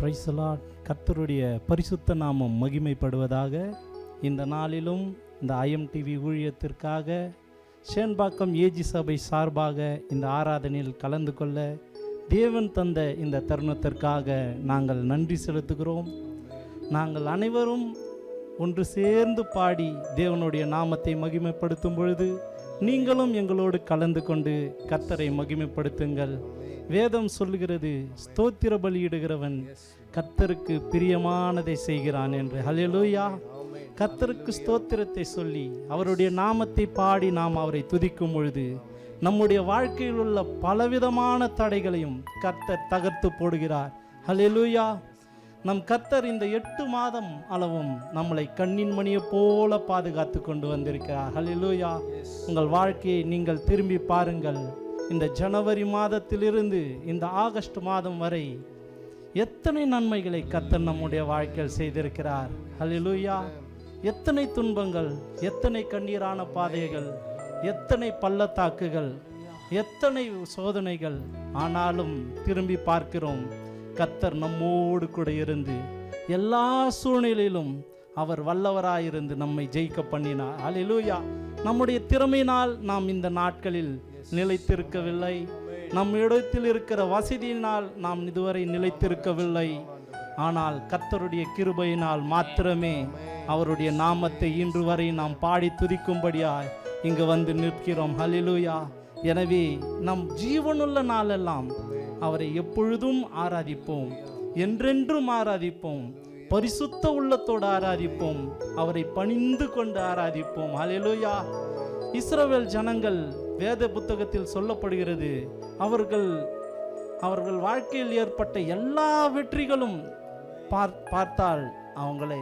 Praise the Lord. கர்த்தருடைய பரிசுத்த நாமம் மகிமைப்படுவதாக. இந்த நாளிலும் இந்த IMTV ஊழியத்திற்காக சேன்பாக்கம் ஏஜி சபை சார்பாக இந்த ஆராதனையில் கலந்து கொள்ள தேவன் தந்த இந்த தருணத்திற்காக நாங்கள் நன்றி செலுத்துகிறோம். நாங்கள் அனைவரும் ஒன்று சேர்ந்து பாடி தேவனுடைய நாமத்தை மகிமைப்படுத்தும் பொழுது நீங்களும் எங்களோடு கலந்து கொண்டு கர்த்தரை மகிமைப்படுத்துங்கள். வேதம் சொல்லுகிறது, ஸ்தோத்திர பலியிடுகிறவன் கர்த்தருக்கு பிரியமானதை செய்கிறான் என்று. ஹல்லேலூயா. கர்த்தருக்கு ஸ்தோத்திரத்தை சொல்லி அவருடைய நாமத்தை பாடி நாம் அவரை துதிக்கும் பொழுது நம்முடைய வாழ்க்கையில் உள்ள பலவிதமான தடைகளையும் கர்த்தர் தகர்த்து போடுகிறார். ஹல்லேலூயா. நம் கர்த்தர் இந்த 8 மாதம் அளவும் நம்மளை கண்ணின் மணியை போல பாதுகாத்து கொண்டு வந்திருக்கிறார். ஹல்லேலூயா. உங்கள் வாழ்க்கையை நீங்கள் திரும்பி பாருங்கள். இந்த ஜனவரி மாதத்திலிருந்து இந்த ஆகஸ்ட் மாதம் வரை எத்தனை நன்மைகளை கர்த்தர் நம்முடைய வாழ்க்கையில் செய்திருக்கிறார். ஹல்லேலூயா. எத்தனை துன்பங்கள், எத்தனை கண்ணீரான பாதைகள், எத்தனை பள்ளத்தாக்குகள், எத்தனை சோதனைகள். ஆனாலும் திரும்பி பார்க்கிறோம், கர்த்தர் நம்மோடு கூட இருந்து எல்லா சூழ்நிலையிலும் அவர் வல்லவராயிருந்து நம்மை ஜெயிக்க பண்ணினார். ஹல்லேலூயா. நம்முடைய திறமையினால் நாம் இந்த நாட்களில் நிலைத்திருக்கவில்லை. நம் இடத்தில் இருக்கிற வசதியினால் நாம் இதுவரை நிலைத்திருக்கவில்லை. ஆனால் கர்த்தருடைய கிருபையினால் மாத்திரமே அவருடைய நாமத்தை இன்று வரை நாம் பாடி துதிக்கும்படியாய் இங்கு வந்து நிற்கிறோம். ஹல்லேலூயா. எனவே நம் ஜீவனுள்ள நாளெல்லாம் அவரை எப்பொழுதும் ஆராதிப்போம், என்றென்றும் ஆராதிப்போம், பரிசுத்த உள்ளத்தோடு ஆராதிப்போம், அவரை பணிந்து கொண்டு ஆராதிப்போம். ஹல்லேலூயா. இஸ்ரவேல் ஜனங்கள் வேத புத்தகத்தில் சொல்லப்படுகிறது, அவர்கள் வாழ்க்கையில் ஏற்பட்ட எல்லா வெற்றிகளும் பார்த்தால் அவங்களை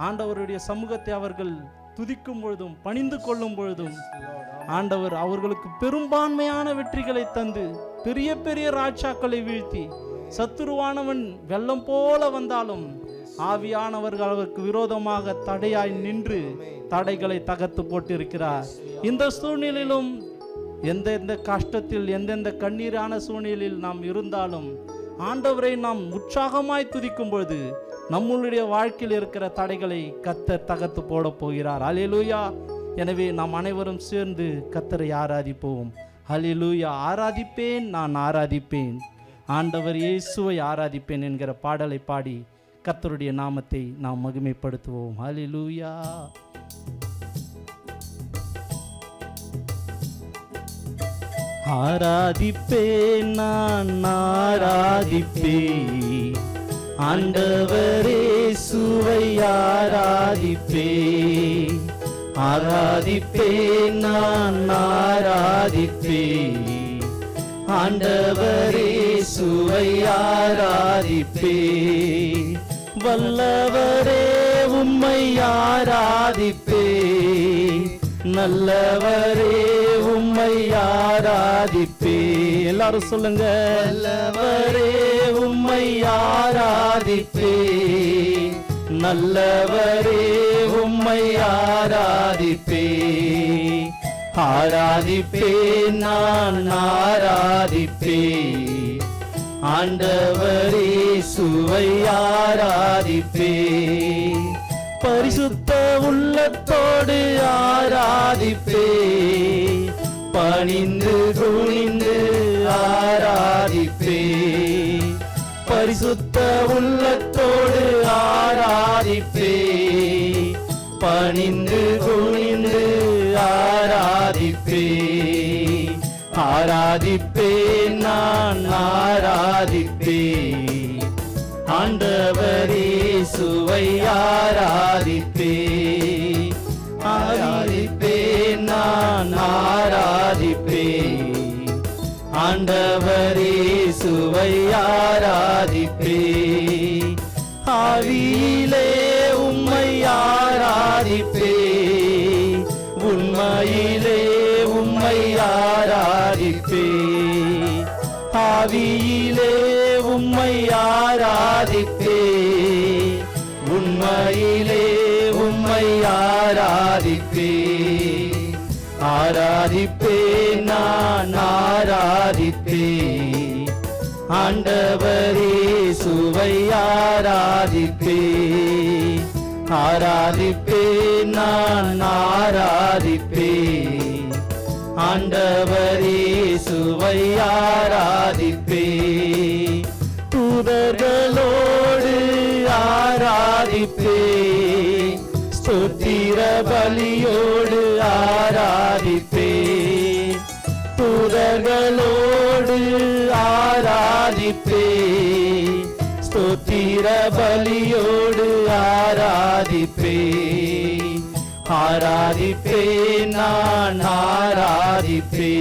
ஆண்டவருடைய சமூகத்தை அவர்கள் துதிக்கும் பொழுதும் பணிந்து கொள்ளும் பொழுதும் ஆண்டவர் அவர்களுக்கு பெரும்பான்மையான வெற்றிகளை தந்து பெரிய பெரிய ராஜாக்களை வீழ்த்தி, சத்துருவானவன் வெள்ளம் போல வந்தாலும் ஆவியானவர்கள் அவருக்கு விரோதமாக தடையாய் நின்று தடைகளை தகர்த்து போட்டிருக்கிறார். இந்த சூழ்நிலையிலும் எந்தெந்த கஷ்டத்தில் எந்தெந்த கண்ணீரான சூழ்நிலையில் நாம் இருந்தாலும் ஆண்டவரை நாம் உற்சாகமாய் துதிக்கும் பொழுது நம்மளுடைய வாழ்க்கையில் இருக்கிற தடைகளை கர்த்தர் தகர்த்து போட போகிறார். ஹல்லேலூயா. எனவே நாம் அனைவரும் சேர்ந்து கர்த்தரை ஆராதிப்போம். ஹல்லேலூயா. ஆராதிப்பேன், நான் ஆராதிப்பேன், ஆண்டவர் இயேசுவை ஆராதிப்பேன் என்கிற பாடலை பாடி கர்த்தருடைய நாமத்தை நாம் மகிமைப்படுத்துவோம். ஹல்லேலூயா. ஆராதிப்பேன், நான் ஆராதிப்பேன், ஆண்டவர் இயேசுவை ஆராதிப்பேன். ஆராதிப்பேன், நான் ஆராதிப்பேன், ஆண்டவர் இயேசுவை ஆராதிப்பேன். வல்லவரே உம்மை ஆராதிப்பேன், நல்லவரே உம்மை ஆராதிப்பேன். எல்லாரும் சொல்லுங்க, நல்லவரே உம்மை ஆராதிப்பேன், நல்லவரே உம்மை ஆராதிப்பேன். ஆராதிப்பேன், நான் ஆராதிப்பேன், ஆண்டவர் இயேசுவை ஆராதிப்பேன். பரிசுத்த உள்ளத்தோடு ஆராதிப்பேன், பணிந்து குனிந்து ஆராதிப்பேன். பரிசுத்த உள்ளத்தோடு ஆராதிப்பேன், பணிந்து குனிந்து ஆராதிப்பேன். ஆராதிப்பேன், நான் ஆராதிப்பேன், ஆண்டவர் இயேசுவை ஆராதிப்பேன். ஆராதிப்பேன், நான் ஆராதிப்பேன், ஆண்டவர் இயேசுவை ஆராதிப்பேன். ஆவியிலே உம்மை ஆராதிப்பேன், உண்மையிலே உம்மை ஆராதிப்பேன். ஆவியிலே உம்மை ஆராதிப்பேன், உண்மையிலே உம்மை ஆராதிப்பேன். ஆராதிப்பேன், நான் ஆராதிப்பேன், ஆண்டவர் இயேசுவை ஆராதிப்பே, ஆராதிப்பே, நான் ஆராதிப்பே. ஆண்டவர் இயேசுவை ஆராதிப்பே, தூதர்களோடு ஆராதிப்பே, ஸ்தோத்திர பலியோடு ஆராதிப்பே, தூதர்களோடு ஆராதிப்பே, ஸ்தோத்திர பலியோடு ஆராதிப்பே. ஆராதிப்பே, நான் ஆராதிப்பே,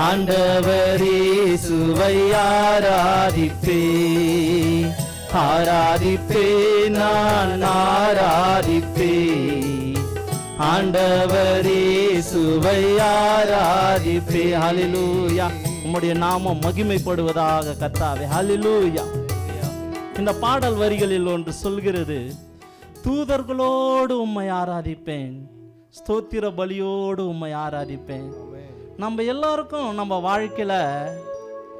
ஆண்டவர் இயேசுவை ஆராதிப்பே, ஆராதிப்பே, நான் ஆராதிப்பே, ஆண்டவர் இயேசுவை ஆராதிப்பே. ஹல்லேலூயா. உம்முடைய நாமம் மகிமைப்படுவதாக கர்த்தாவே. ஹல்லேலூயா. இந்த பாடல் வரிகளில் ஒன்று சொல்கிறது, தூதர்களோடு உம்மை ஆராதிப்பேன், ஸ்தோத்திர பலியோடு உம்மை ஆராதிப்பேன். நம்ம எல்லாருக்கும் நம்ம வாழ்க்கையில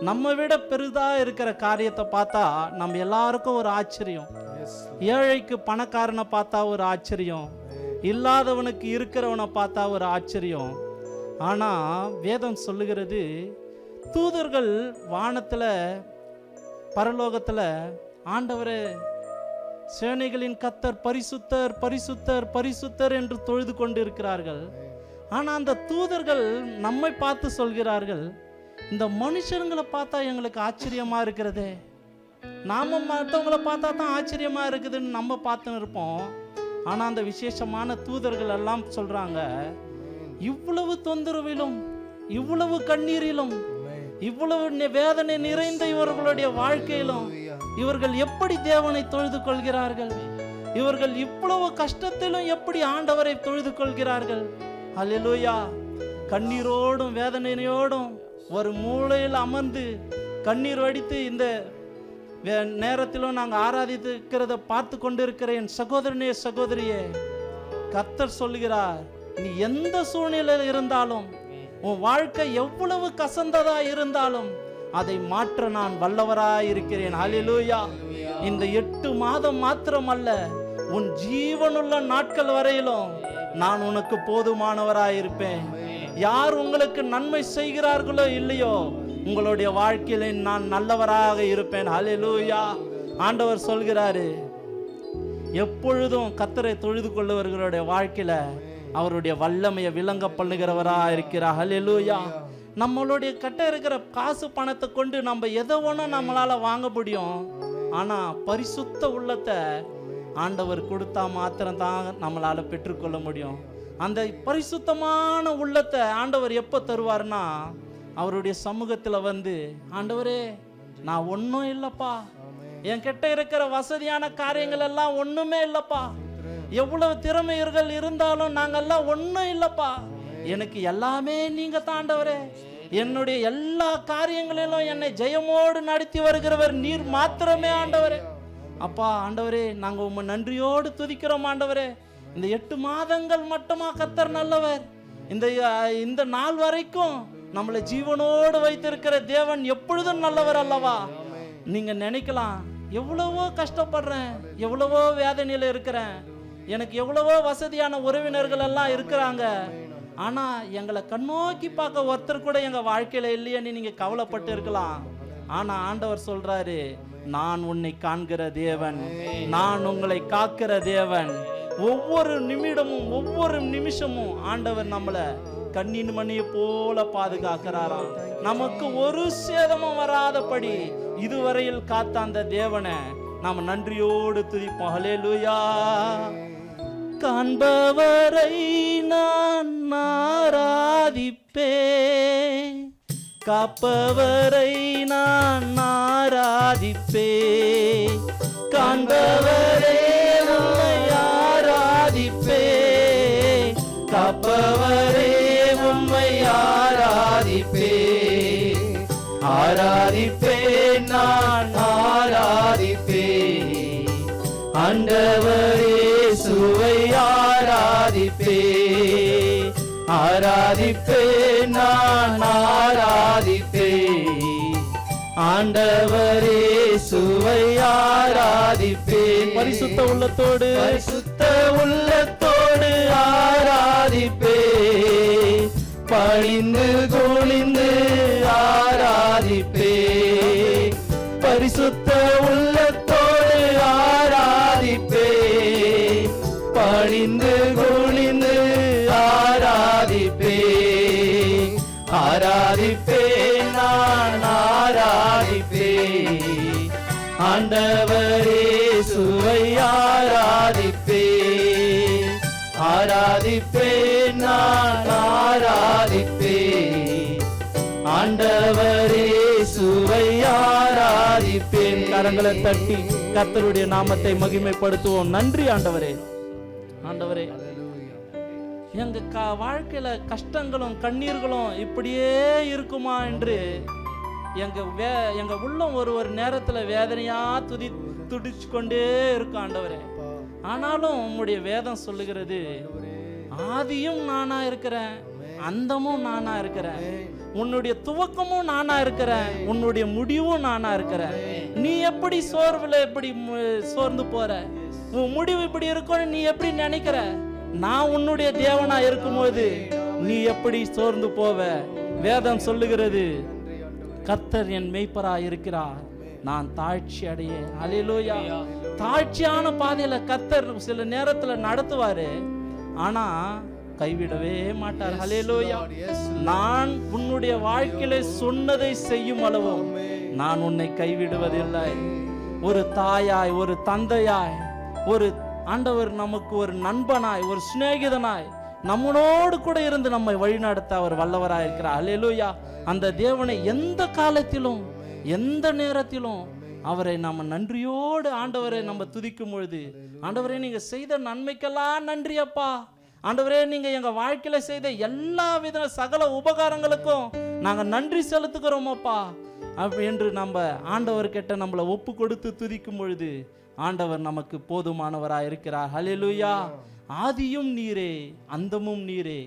நம்ம விட பெரிதா இருக்கிற காரியத்தை பார்த்தா நம்ம எல்லாருக்கும் ஒரு ஆச்சரியம். ஏழைக்கு பணக்காரனை பார்த்தா ஒரு ஆச்சரியம், இல்லாதவனுக்கு இருக்கிறவனை பார்த்தா ஒரு ஆச்சரியம். ஆனா வேதம் சொல்லுகிறது, தூதர்கள் வானத்துல பரலோகத்துல ஆண்டவரே சேனைகளின் கர்த்தர் பரிசுத்தர் பரிசுத்தர் பரிசுத்தர் என்று தொழுது கொண்டு இருக்கிறார்கள். ஆனா அந்த தூதர்கள் நம்மை பார்த்து சொல்கிறார்கள், இந்த மனுஷங்களை பார்த்தா எங்களுக்கு ஆச்சரியமா இருக்கிறதே, நாம மற்றவங்களை பார்த்தா தான் ஆச்சரியமா இருக்குதுன்னு நம்ம பார்த்துன்னு இருப்போம். ஆனா அந்த விசேஷமான தூதர்கள் எல்லாம் சொல்றாங்க, இவ்வளவு தொந்தரவிலும் இவ்வளவு கண்ணீரிலும் இவ்வளவு வேதனை நிறைந்த இவர்களுடைய வாழ்க்கையிலும் இவர்கள் எப்படி தேவனை தொழுது கொள்கிறார்கள், இவர்கள் இவ்வளவு கஷ்டத்திலும் எப்படி ஆண்டவரை தொழுது கொள்கிறார்கள். அல்லேலூயா. கண்ணீரோடும் வேதனையோடும் ஒரு மூலையில் அமர்ந்து கண்ணீர் வடித்து இந்த நேரத்திலும் நாங்கள் ஆராதிக்கிறத பார்த்து கொண்டிருக்கிற என் சகோதரனே சகோதரியே, கர்த்தர் சொல்லுகிறார், நீ எந்த சூழ்நிலையில் இருந்தாலும், உன் வாழ்க்கை எவ்வளவு கசந்ததா இருந்தாலும் அதை மாற்ற நான் வல்லவராய் இருக்கிறேன். ஹல்லேலூயா. இந்த 8 மாதம் மாத்திரமல்ல, உன் ஜீவனுள்ள நாட்கள் வரையிலும் நான் உனக்கு போதுமானவராய் இருப்பேன். யார் உங்களுக்கு நன்மை செய்கிறார்களோ இல்லையோ, உங்களுடைய வாழ்க்கையில நான் நல்லவராக இருப்பேன். ஹல்லேலூயா. ஆண்டவர் சொல்கிறாரு, எப்பொழுதும் கர்த்தரை தொழுது கொள்ளுவர்களுடைய வாழ்க்கையில அவருடைய வல்லமையை விளங்க பண்ணுகிறவரா இருக்கிறார். ஹல்லேலூயா. நம்மளுடைய கிட்ட இருக்கிற காசு பணத்தை கொண்டு நம்ம எதை ஒன்றும் நம்மளால வாங்க முடியும். ஆனா பரிசுத்த உள்ளத்தை ஆண்டவர் கொடுத்தா மாத்திரம் தான் நம்மளால பெற்றுக்கொள்ள முடியும். அந்த பரிசுத்தமான உள்ளத்தை ஆண்டவர் எப்போ தருவார்னா, அவருடைய சமூகத்துல வந்து, ஆண்டவரே நான் ஒன்றும் இல்லப்பா, என்கிட்ட இருக்கிற வசதியான காரியங்கள் எல்லாம் ஒண்ணுமே இல்லப்பா, எவ்வளவு திறமையர்கள் இருந்தாலும் நாங்கெல்லாம் ஒன்றும் இல்லப்பா, எனக்கு எல்லாமே நீங்க தாண்டவரே, என்னுடைய எல்லா காரியங்களிலும் என்னை ஜெயமோடு நடத்தி வருகிறவர் நீர் மாத்திரமே ஆண்டவரே. அப்பா ஆண்டவரே, நாங்க உம்மை நன்றியோடு துதிக்கிறோம் ஆண்டவரே. இந்த 8 மாதங்கள் மட்டுமா கர்த்தர் நல்லவர்? இந்த நாள் வரைக்கும் நம்மளை ஜீவனோடு வைத்திருக்கிற தேவன் எப்பொழுதும் நல்லவர் அல்லவா? நீங்க நினைக்கலாம், எவ்வளவோ கஷ்டப்படுறேன், எவ்வளவோ வேதனையில இருக்கிறேன், எனக்கு எவ்வளவோ வசதியான உறவினர்கள் எல்லாம் இருக்கிறாங்க, ஆனா எங்களை கண்ணோக்கி பார்க்க ஒருத்தர் கூட எங்க வாழ்க்கையில இல்லையேன்னு நீங்க கவலைப்பட்டு இருக்கலாம். ஆனா ஆண்டவர் சொல்றாரு, நான் உன்னை காண்கிற தேவன், நான் உங்களை காக்கிற தேவன். ஒவ்வொரு நிமிடமும் ஒவ்வொரு நிமிஷமும் ஆண்டவர் நம்மளை கண்ணின் மணியை போல பாதுகாக்கிறாராம். நமக்கு ஒரு சேதமும் வராதபடி இதுவரையில் காத்த அந்த தேவனை நாம் நன்றியோடு துதிப்போம். ஹல்லேலூயா. காண்பவரை நான் ஆராதிப்பேன், காப்பவரை நான் ஆராதிப்பேன், காண்பவரே உம்மை ஆராதிப்பேன், காப்பவரே உம்மை ஆராதிப்பேன், ஆராதிப்பேன் நான் ஆராதிப்பேன், ஆண்டவரே இயேசுவை ஆராதிப்பேன், ஆராதிப்பேன் நான் ஆராதிப்பேன், ஆண்டவரே இயேசுவை ஆராதிப்பேன். பரிசுத்த உள்ளத்தோடு ஆராதிப்பேன். பணிந்து குனிந்து ஆராதிப்பேன். பரிசுத்த உள்ளத்தோடு ஆராதிப்பேன். பணிந்து குனிந்து ஆராதிப்பேன். ஆராதிப்பேன், நான் ஆராதிப்பேன். ஆண்டவரே இயேசுவை ஆராதிப்பேன். ஆராதிப்பேன், நான் ஆராதிப்பேன். ஆண்டவரே இயேசுவை ஆராதிப்பேன். கரங்களை தட்டி கர்த்தருடைய நாமத்தை மகிமைப்படுத்துவோம். நன்றி ஆண்டவரே. ஆண்டவரே, எங்க வாழ்க்கையில கஷ்டங்களும் கண்ணீர்களும் இப்படியே இருக்குமா என்று எங்க உள்ளம் ஒரு நேரத்துல வேதனையா துடிச்சு கொண்டே இருக்கும் ஆண்டவரே. ஆனாலும் உம்முடைய வேதம் சொல்லுகிறது, ஆதியும் நானா இருக்கிறேன், அந்தமும் நானா இருக்கிறேன், உன்னுடைய துவக்கமும் நானா இருக்கிறேன், உன்னுடைய முடிவும் நானா இருக்கிறேன். நீ எப்படி எப்படி சோர்ந்து போற, உன் முடிவு இப்படி இருக்கும்னு நீ எப்படி நினைக்கிற? நான் உன்னுடைய தேவனா இருக்கும்போது நீ எப்படி சோர்ந்து போவ? வேதம் சொல்லுகிறது, கர்த்தர் என் மேய்ப்பரா இருக்கிறார், நான் தாழ்ச்சி அடைய. அல்லேலூயா. தாழ்ச்சியான பாதையில கர்த்தர் சில நேரத்துல நடத்துவாரு, ஆனா கைவிடவே மாட்டார். அல்லேலூயா. நான் உன்னுடைய வாழ்க்கையில சொன்னதை செய்யும் அளவும் நான் உன்னை கைவிடுவதில்லை. ஒரு தாயாய், ஒரு தந்தையாய், ஒரு ஆண்டவர் நமக்கு ஒரு நண்பனாய், ஒரு சிநேகிதனாய் நம்மளோடு கூட இருந்து நம்மை வழிநடத்த அவர் வல்லவராய் இருக்கிறார். அல்லேலூயா. அந்த தேவனை எந்த காலத்திலும் எந்த நேரத்திலும் அவரை நம்ம நன்றியோடு ஆண்டவரை நம்ம துதிக்கும் பொழுது, ஆண்டவரே நீங்க செய்த நன்மைக்கெல்லாம் நன்றி அப்பா, ஆண்டவரே நீங்க எங்க வாழ்க்கையில செய்த எல்லா வித சகல உபகாரங்களுக்கும் நாங்க நன்றி செலுத்துகிறோம் அப்பா என்று நம்ம ஆண்டவர்கிட்ட நம்மளை ஒப்பு கொடுத்து துதிக்கும் பொழுது ஆண்டவர் நமக்கு போதுமானவராய் இருக்கிறார். ஹல்லேலூயா. ஆதியும் நீரே, அந்தமும் நீரே,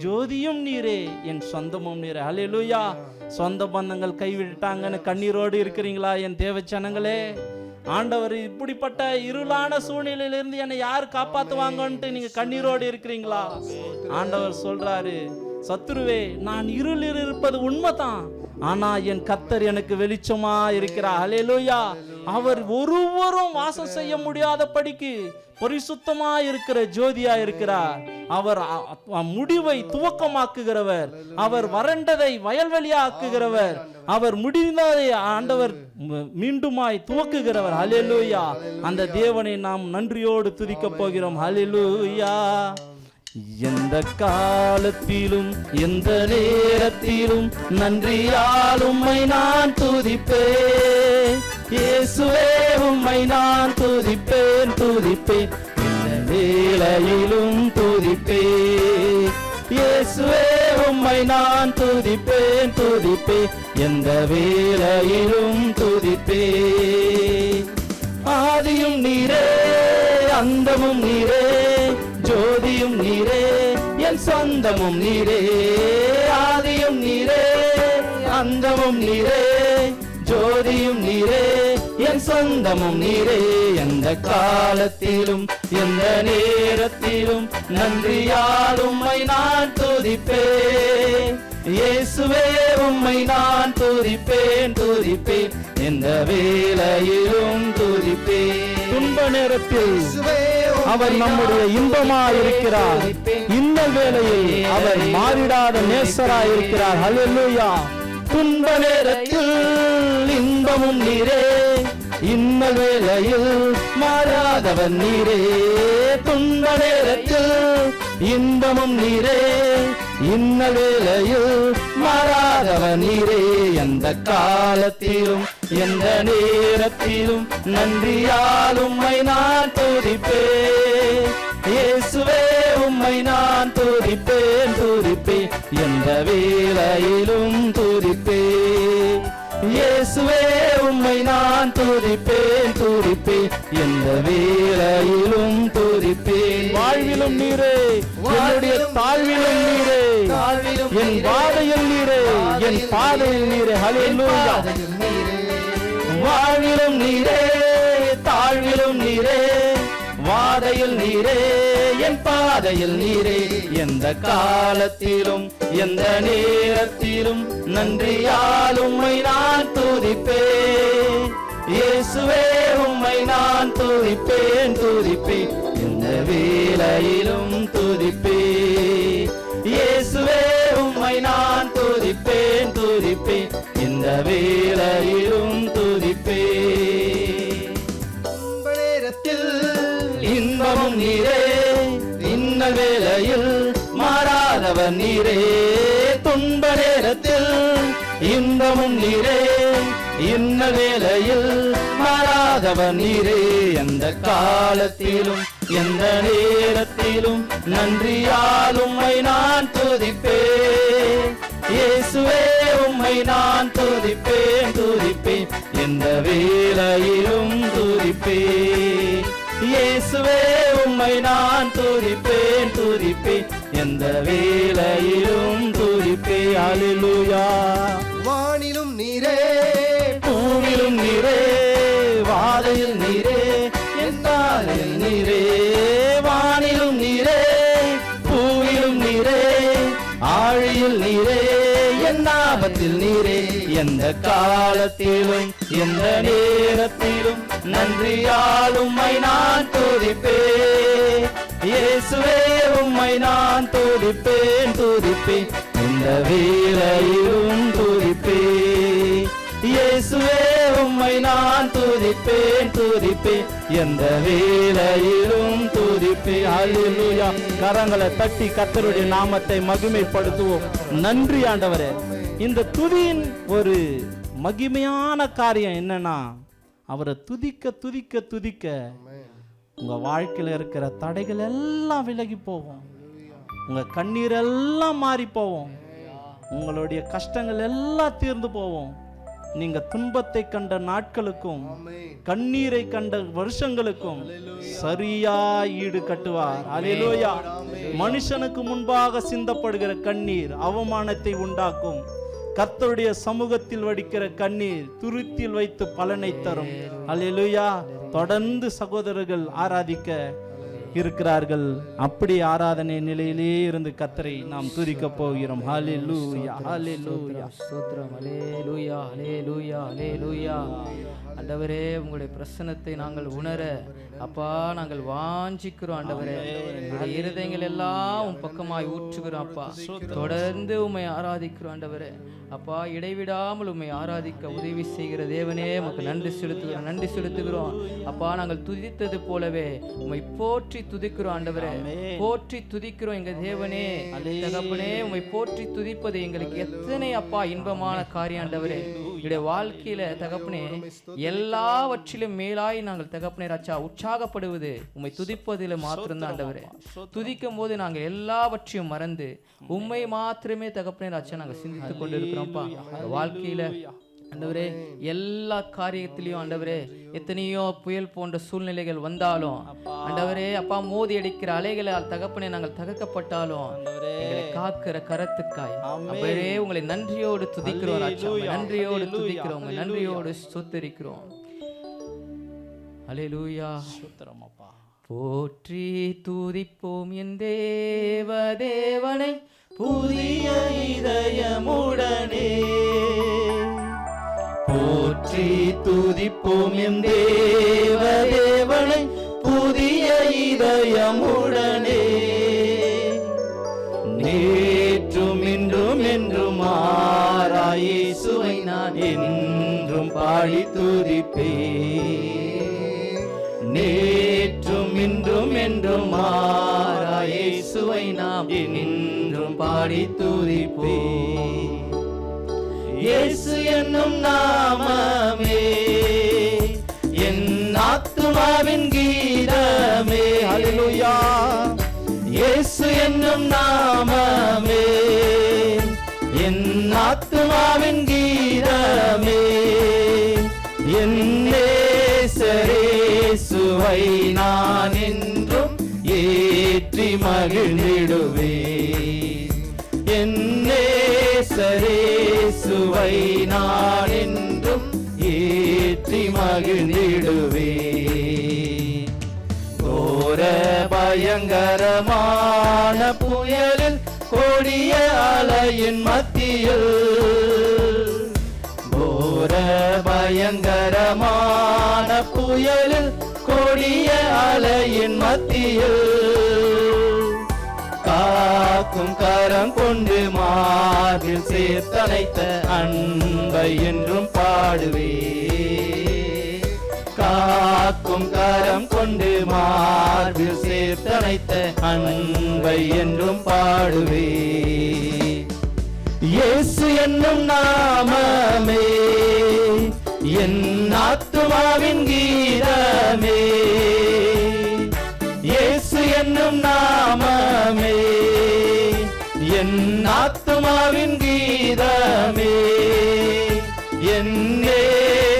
ஜோதியும் நீரே, என் சொந்தமும் நீரே. ஹல்லேலூயா. சொந்த பந்தங்கள் கைவிட்டாங்கன்னு கண்ணீரோடு இருக்கிறீங்களா என் தேவச்சனங்களே? ஆண்டவர் இப்படிப்பட்ட இருளான சூழ்நிலையிலிருந்து என்னை யார் காப்பாத்துவாங்கன்ட்டு நீங்க கண்ணீரோடு இருக்கிறீங்களா? ஆண்டவர் சொல்றாரு, சத்துருவே, நான் இருளில் இருப்பது உண்மைதான், ஆனா என் கர்த்தர் எனக்கு வெளிச்சமா இருக்கிறார். ஹல்லேலூயா. அவர் ஒருவரும் வாசம் செய்ய முடியாத படிக்கு பரிசுத்தமா இருக்கிற ஜோதியா இருக்கிறார். அவர் முடிவை துவக்கமாக்குகிறவர், அவர் வறண்டதை வயல்வெளியா ஆக்குகிறவர், அவர் முடிந்ததை ஆண்டவர் மீண்டுமாய் துவக்குகிறவர். ஹல்லேலூயா. அந்த தேவனை நாம் நன்றியோடு துதிக்க போகிறோம். ஹல்லேலூயா. எந்த காலத்திலும் எந்த நேரத்திலும் நன்றியால் உம்மை நான் துதிப்பேன். இயேசுவே, உம்மை நான் துதிப்பேன், துதிப்பேன், இந்த வேளையிலும் துதிப்பேன். இயேசுவே, உம்மை நான் துதிப்பேன், துதிப்பேன், எந்த வேளையிலும் துதிப்பேன். ஆதியும் நீரே, அந்தமும் நீரே, ஜோதியும் நீரே, என் சொந்தமும் நீரே. ஆதியும் நீரே, அந்தமும் நீரே, ஜோதியும் நீரே, என் சொந்தமும் நீரே. எந்த காலத்திலும் எந்த நேரத்திலும் நன்றியால் உம்மை நான் துதிப்பேன். இயேசுவே, உம்மை நான் துதிப்பேன், துதிப்பேன், எந்த வேளையிலும் துதிப்பேன். துன்ப நேரத்தில் அவர் நம்முடைய இன்பமாயிருக்கிறார், இந்த வேளையில் அவர் மாறிடாத நேசராயிருக்கிறார். ஹல்லேலூயா. துன்ப நேரத்தில் இன்பமும் நீரே, இந்த வேளையில் மாறாதவன் நீரே. துன்ப நேரத்தில் இன்பமும் நீரே, இந்த வேளையில் மாறாதவன் நீரே. எந்த காலத்திலும் எந்த நேரத்திலும் நன்றியால் உம்மை நான் துதிப்பேன். இயேசுவே, உம்மை நான் துதிப்பேன், துதிப்பேன், எந்த வேளையிலும் துதிப்பேன். இயேசுவே, உம்மை நான் துதிப்பேன், துதிப்பேன், எந்த வேளையிலும் துதிப்பேன். வாழ்விலும் நீரே, என்னுடைய தாழ்விலும் நீரே, என் பாதையில் நீரே, என் பாதையில் நீரே. ஹல்லேலூயா. வாழ்விலும் நீரே, தாழ்விலும் நீரே, வாதையில் நீரே, என் பாதையில் நீரே. எந்த காலத்திலும் எந்த நேரத்திலும் நன்றியால் உம்மை நான் துதிப்பேன். இயேசுவே உம்மை நான் துதிப்பேன், துதிப்பேன், எந்த வேளையிலும் துதிப்பேன். இயேசுவே உம்மை நான் துதிப்பேன், துதிப்பேன், இந்த வேளையிலும் துதிப்பேன். நேரத்தில் இன்பமும் நீரே, இன்ன வேளையில் மாறாதவர் நீரே. துன்ப நேரத்தில் இன்பமும் நீரே, இன்ன வேளையில் மாறாதவர் நீரே. எந்த காலத்திலும் எந்த நேரத்திலும் நன்றியால் உம்மை நான் துதிப்பேன். இயேசுவே உம்மை நான் துதிப்பேன், துதிப்பேன், எந்த வேளையிலும் துதிப்பேன். இயேசுவே உம்மை நான் துதிப்பேன், துதிப்பேன், எந்த வேளையிலும் துதிப்பேன். அல்லேலூயா. வானிலும் நீரே, பூவிலும் நீரே, வாதையில் நீரே, என் தாரையில் நீரே. வானிலும் நீரே, பூவிலும் நீரே, ஆழியில் நீரே, என் ஆபத்தில் நீரே. எந்த காலத்திலும் எந்த நேரத்திலும் நன்றியால் உம்மை நான் துதிப்பேன். இயேசுவே உம்மை நான் துதிப்பேன், துதிப்பேன், இந்த வேளையிலும் துதிப்பேன். இயேசுவே உம்மை நான் துதிப்பேன், துதிப்பேன், எந்த வேளையிலும் துதிப்பேன். அல்லேலூயா. கரங்களை தட்டி கர்த்தருடைய நாமத்தை மகிமைப்படுத்துவோம். நன்றி ஆண்டவரே. இந்த துதியின் ஒரு மகிமையான காரியம் என்னன்னா, அவரை துதிக்க துதிக்க துதிக்க உங்க வாழ்க்கையில் இருக்கிற தடைகள் எல்லாம் விலகி போகும். உங்க கண்ணீர் எல்லாம் மாறி போவோம். உங்களுடைய கஷ்டங்கள் எல்லாம் தீர்ந்து போவோம். நீங்க துன்பத்தை கண்ட நாட்களுக்கும் கண்ணீரை கண்ட வருஷங்களுக்கும் சரியா ஈடு கட்டுவார். அல்லேலூயா. மனுஷனுக்கு முன்பாக சிந்தப்படுகிற கண்ணீர் அவமானத்தை உண்டாக்கும். கர்த்தருடைய சமூகத்தில் வடிக்கிற கண்ணீர் துருத்தில் வைத்து பலனை தரும். அல்லேலூயா. தொடர்ந்து சகோதரர்கள் ஆராதிக்க இருக்கிறார்கள். அப்படி ஆராதனை நிலையிலே இருந்து கர்த்தரை நாம் துதிக்க போகிறோம். ஹல்லேலூயா, ஹல்லேலூயா, ஸ்தோத்திரம். ஹல்லேலூயா, ஹல்லேலூயா, ஹல்லேலூயா. ஆண்டவரே, உங்களுடைய பிரசன்னத்தை நாங்கள் உணர அப்பா நாங்கள் வாஞ்சிக்கிறோம். ஆண்டவரே, எங்களுடைய இருதயங்கள் எல்லாம் உன் பக்கமாய் ஊற்றுகிறோம். அப்பா தொடர்ந்து உம்மை ஆராதிக்கிறோம். ஆண்டவரே அப்பா, இடைவிடாமல் உம்மை ஆராதிக்க உதவி செய்கிற தேவனே, உமக்கு நன்றி செலுத்துகிறோம், நன்றி செலுத்துகிறோம். அப்பா, நாங்கள் துதித்தது போலவே உம்மை போற்றி துதிக்கிறோம். ஆண்டவரே, போற்றி துதிக்கிறோம் எங்க தேவனே, தகப்பனே. உம்மை போற்றி துதிப்பது எங்களுக்கு எத்தனை அப்பா இன்பமான காரியம். ஆண்டவரே, எங்களுடைய வாழ்க்கையில தகப்பனே எல்லாவற்றிலும் மேலாய் நாங்கள் தகப்பனே ராஜா உற்சாகப்படுவது உம்மை துதிப்பதில் மாத்திரம்தான். ஆண்டவரே, துதிக்கும் போது நாங்கள் எல்லாவற்றையும் மறந்து உம்மை மாத்திரமே தகப்பனே ராஜா நாங்கள் சிந்தித்துக் கொண்டிருக்கிறோம்ப்பா. வாழ்க்கையில ஆண்டவரே எல்லா காரியத்திலையும் ஆண்டவரே எத்தனையோ புயல் போன்ற சூழ்நிலைகள் வந்தாலும் ஆண்டவரே அப்பா, மோதி அடிக்கிற அலைகளால் தகப்பனே நாங்கள் தகர்க்கப்பட்டாலும் எங்களை காக்கிற கரத்துக்காய் அவரே உங்களை நன்றியோடு துதிக்கிறோம் ராஜா, நன்றியோடு துதிக்கிறோம், நன்றியோடு ஸ்தோத்திரிக்கிறோம். அல்லேலூயா. போற்றி துதிப்போம் என் தேவ தேவனை புதிய இதயமுடனே. போற்றி துதிப்போம் என் தேவ தேவனை புதிய இதயமுடனே. நேற்றும் இன்றும் என்றும் மாறாய் இயேசுவை நான் என்றும் பாடி துதிப்பேன். நேற்றும் இன்றும் என்றும் மாறாய் இயேசுவை நாம் என்றும் பாடி துதிப்பேன். இயேசு என்னும் நாமமே என் ஆத்துமாவின் கீதமே. அல்லேலூயா. இயேசு என்னும் நாமமே என் ஆத்துமாவின் கீதமே. என் நேசரேசுவை நான் என்றும் ஏற்றி மகிழ்ந்திடுவேன். என் நேசரேசுவை நான் என்றும் ஏற்றி ஏற்றி மகிழ்ந்திடுவே. கோர பயங்கரமான புயலில் கொடிய அலையின் மத்தியில், கோர பயங்கரமான புயலில் கொடிய அலையின் மத்தியில், காக்கும் கரம் கொண்டு மார்பில் சேர்த்தனைத்த அன்பை என்றும் பாடுவே. காக்கும் கரம் கொண்டு மார்பில் சேர்த்தனைத்த அன்பை என்றும் பாடுவே. இயேசு என்னும் நாமமே என் ஆத்துமாவின் கீதமே. இயேசு என்னும் நாமமே என் ஆத்துமாவின் கீதமே. என் நேசரேசுவை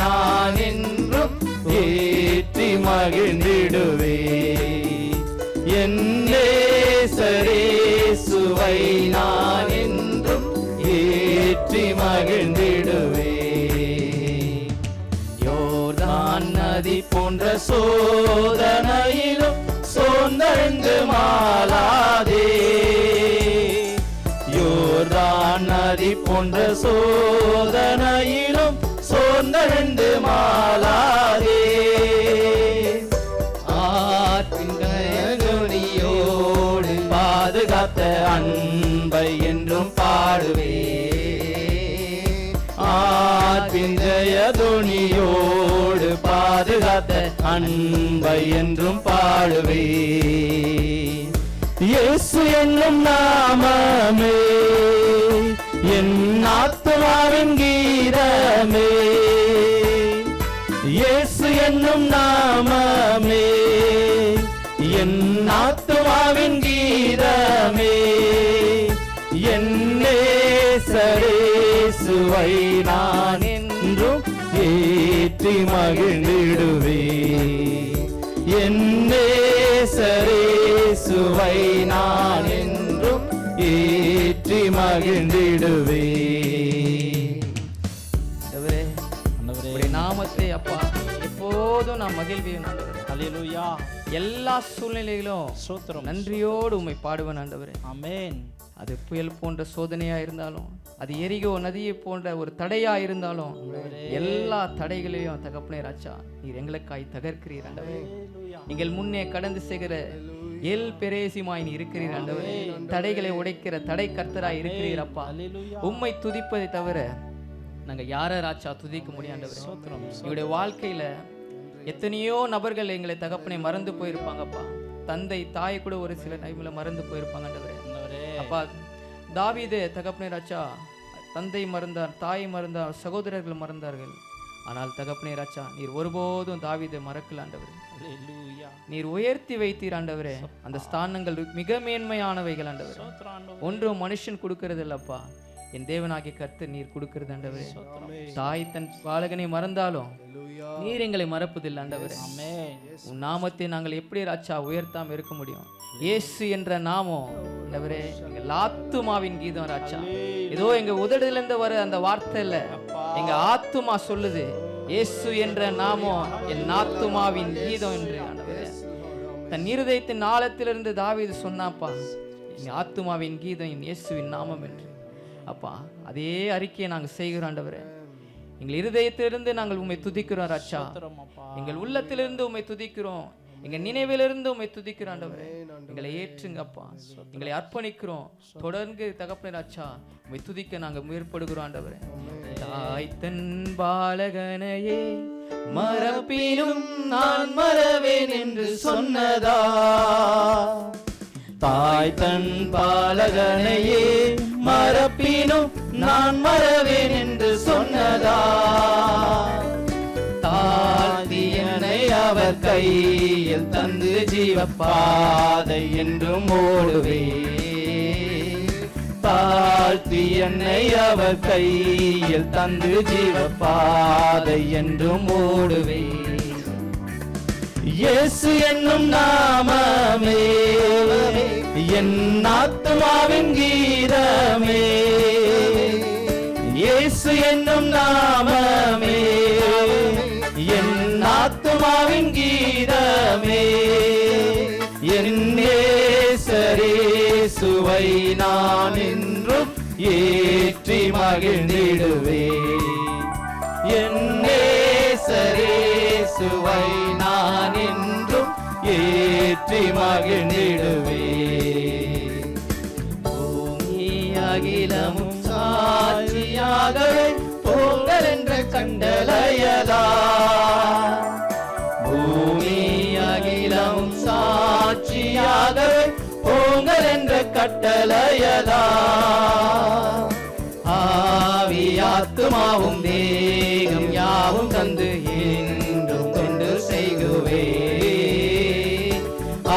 நான் என்றும் ஏற்றி மகிழ்ந்திடுவே. என் நேசரேசுவை நான் என்றும் ஏற்றி மகிழ்ந்திடுவே. யோர்தான் நதி போன்ற சோதனையிலும் சோர்ந்தெழுந்து மாளாதே. யோர்தான் நதி போன்ற சோதனையிலும் சோர்ந்தெழுந்து மாளாதே. ஆற்றின் கயங்கொடியோடு பாதுகாத்த அன்பை என்றும் பாடுவே. ஆற்றின் ஜெயதுணியோடு பாதுகாத்த அன்பை என்றும் பாடுவே. இயேசு என்னும் நாமமே என் ஆத்துமாவின் கீதமே. இயேசு என்னும் நாமமே என் ஆத்துமாவின் கீதமே. என் நேசரேசுவை நான் என்றும் ஏற்றி மகிழ்ந்திடுவே. என் நேசரேசுவை நான் என்றும் ஏற்றி மகிழ்ந்திடுவே. நாமத்தை அப்பா எப்போதும் நான் மகிழ்வேன். ஹல்லேலூயா. எல்லா சூழ்நிலையிலும் ஸ்தோத்திரம். நன்றியோடு உம்மை பாடுவேன் ஆண்டவரே. ஆமென். அது புயல் போன்ற சோதனையா இருந்தாலும், அது எரிகோ நதியை போன்ற ஒரு தடையா இருந்தாலும், எல்லா தடைகளையும் தகப்பனே ராஜா நீர் எங்களுக்காய் தகர்க்கிறீர் ஆண்டவரே. நீங்கள் முன்னே கடந்து செல்கிற எல் பெரேசிமாய் நீ இருக்கிறீர் ஆண்டவரே. தடைகளை உடைக்கிற தடை கர்த்தராய் இருக்கிறீர் அப்பா. உம்மை துதிப்பதை தவிர நாங்க யார ராஜா துதிக்க முடியும் ஆண்டவரே. எங்களுடைய வாழ்க்கையில எத்தனையோ நபர்கள் எங்களை தகப்பனை மறந்து போயிருப்பாங்கப்பா. தந்தை தாய் கூட ஒரு சில டைம்ல மறந்து போயிருப்பாங்க ஆண்டவரே. அப்பா தாவீது தகப்பனே ராஜா தந்தை மறந்தார், தாய் மறந்தார், சகோதரர்கள் மறந்தார்கள். ஆனால் தகப்பனே ராஜா நீர் ஒருபோதும் தாவீதை மறக்கல ஆண்டவரே. நீர் உயர்த்தி வைத்தீர் ஆண்டவரே. அந்த ஸ்தானங்கள் மிக மேன்மையானவைகள் ஆண்டவரே. ஒன்றும் மனுஷன் கொடுக்கறது இல்லப்பா, என் தேவனாகிய கர்த்தர் நீர் கொடுக்கிறது ஆண்டவரே. தாய் தன் பாலகனை மறந்தாலும் நீர் எங்களை மறப்பதில்லை ஆண்டவரே. உன் நாமத்தை நாங்கள் எப்படி ராஜா உயர்த்தாம இருக்க முடியும்? இயேசு என்ற நாமம் ஆண்டவரே எங்கள் ஆத்துமாவின் கீதம் ராஜா. ஏதோ எங்க உதடுலேருந்து வர அந்த வார்த்தை இல்ல, எங்க ஆத்துமா சொல்லுது இயேசு என்ற நாமம் என் ஆத்துமாவின் கீதம் என்று ஆண்டவரே. தன் இருதயத்தின் ஆழத்திலிருந்து தாவீது சொன்னாப்பா, என் ஆத்துமாவின் கீதம் என் இயேசுவின் நாமம் என்று. அப்பா அதே அறிக்கையை நாங்கள் செய்கிறோம் ஆண்டவரே. எங்கள் இருதயத்திலிருந்து நாங்கள் உம்மை துதிக்கிறோம் ராஜா. எங்கள் உள்ளத்திலிருந்து உம்மை துதிக்கிறோம், எங்கள் நினைவிலிருந்து உம்மை துதிக்கிறோம் ஆண்டவரே. எங்களை ஏற்றுங்கப்பா, எங்களை அர்ப்பணிக்கிறோம். தொடர்ந்து தகப்பனே ராஜா உம்மை துதிக்க நாங்கள் முயற்படுகிறோம் ஆண்டவரே. தாய் தன் பாலகனையே மறப்பினும் நான் மறவேன் என்று சொன்னதா? தாய் தன் பாலகனையே மறப்பினும் நான் மறவேன் என்று சொன்னதா? தாழ்த்தி என்னை அவர் கையில் தந்து ஜீவப்பாதை என்றும் ஓடுவே. தாழ்த்தி என்னை அவர் கையில் தந்து ஜீவப்பாதை என்றும் ஓடுவே. இயேசு என்னும் நாமமே என் ஆத்துமாவின் கீதமே. இயேசு இயேசு என்னும் நாமமே என் ஆத்துமாவின் கீதமே. என் நேசரேசுவை நான் என்றும் ஏற்றி மகிழ்ந்திடுவே. என் நேசரேசுவை நான் என்றும் ஏற்றி மகிழ்ந்திடுவே. பூமி அகிலமும் சாட்சியாகவே போங்கள் என்ற கண்டளையதா. பூமி அகிலமும் சாட்சியாகவே போங்கள் என்ற கட்டளையதா. ஆவி ஆத்துமாவும் தேகம் யாவும் தந்து என்றும் தொண்டு செய்குவே.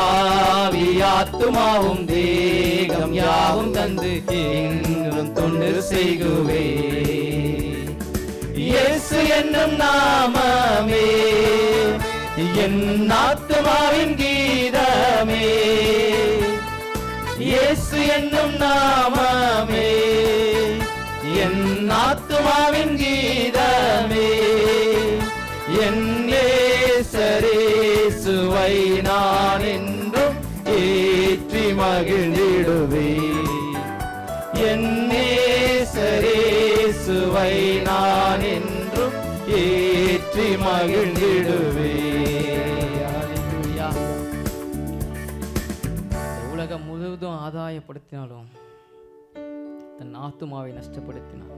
ஆவி ஆத்துமாவும் தேகம் யாவும் தந்து என்றும் தொண்டு செய்குவே. இயேசு என்னும் நாமமே என் ஆத்துமாவின் கீதமே. இயேசு என்னும் நாமமே என் ஆத்துமாவின் கீதமே. என் நேசரேசுவை நான் என்றும் ஏற்றி மகிழ்ந்திடுவே. என் நேசரேசுவை நான் என்றும் ஏற்றி மகிழ்ந்திடுவே. ஹல்லேலூயா. உலகம் முழுவதும் ஆதாயப்படுத்தினாலும் தன் ஆத்துமாவை நஷ்டப்படுத்தினார்.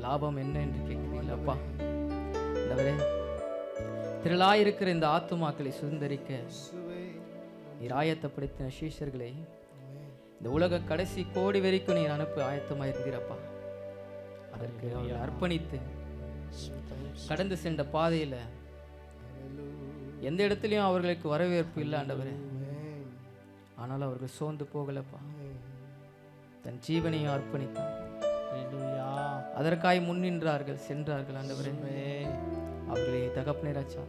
லாபம் என்ன என்று கேட்கிறீங்களப்பா? ஆண்டவரே, திரளாயிருக்கிற இந்த ஆத்துமாக்களை சுதந்தரிக்க நீர் ஆயத்தப்படுத்தின சீஷர்களை இந்த உலக கடைசி கோடி வரைக்கும் நீர் அனுப்ப ஆயத்தமாக இருந்தீரப்பா. அதற்கு அவர்கள் அர்ப்பணித்து கடந்து சென்ற பாதையில் எந்த இடத்துலையும் அவர்களுக்கு வரவேற்பு இல்லை ஆண்டவரே. ஆனால் அவர்கள் சோர்ந்து போகலப்பா. தன் ஜீவனையும் அர்ப்பணித்தார். அதற்காய் முன்னின்றார்கள், சென்றார்கள் ஆண்டவரே. அவர்களை தகப்பனே ராஜா,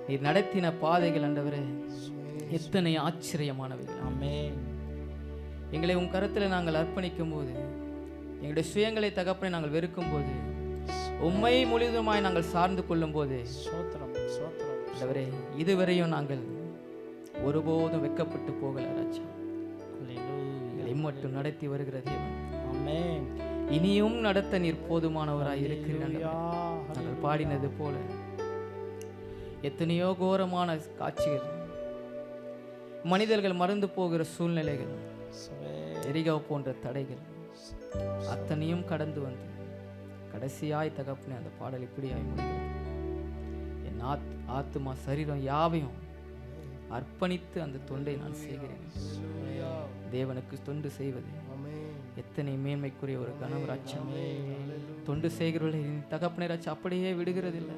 நீர் நடத்தின பாதைகள் ஆண்டவரே எத்தனை ஆச்சரியமானவைகள். ஆமென். எங்களை உன் கருத்தில் நாங்கள் அர்ப்பணிக்கும் போது, எங்களுடைய சுயங்களை தகப்பனை நாங்கள் வெறுக்கும் போது, உம்மை முழுவதுமாய் நாங்கள் சார்ந்து கொள்ளும் போது ஆண்டவரே, இதுவரையும் நாங்கள் ஒருபோதும் வெட்கப்பட்டு போகல ராஜா. எங்களை மட்டும் நடத்தி வருகிற தேவன், ஆமென். இனியும் நடத்த நீர் போதுமானவராய் இருக்கிறீர். நாங்கள் பாடினது போல எத்தனையோ கோரமான காட்சிகள், மனிதர்கள் மறந்து போகிற சூழ்நிலைகள், எரிகோ போன்ற தடைகள் அத்தனையும் கடந்து வந்து கடைசியாய் தகப்பனே அந்த பாடல் இப்படியாய் முடிகிறது. என் ஆத்துமா சரீரம் யாவையும் அர்ப்பணித்து அந்த தொண்டை நான் செய்கிறேன். தேவனுக்கு தொண்டு செய்வது எத்தனை மேன்மைக்குரிய ஒரு கனம் ராஜ்யம். தொண்டு செய்கிறவர்களை தகப்பனே ராஜா அப்படியே விடுகிறதில்லை,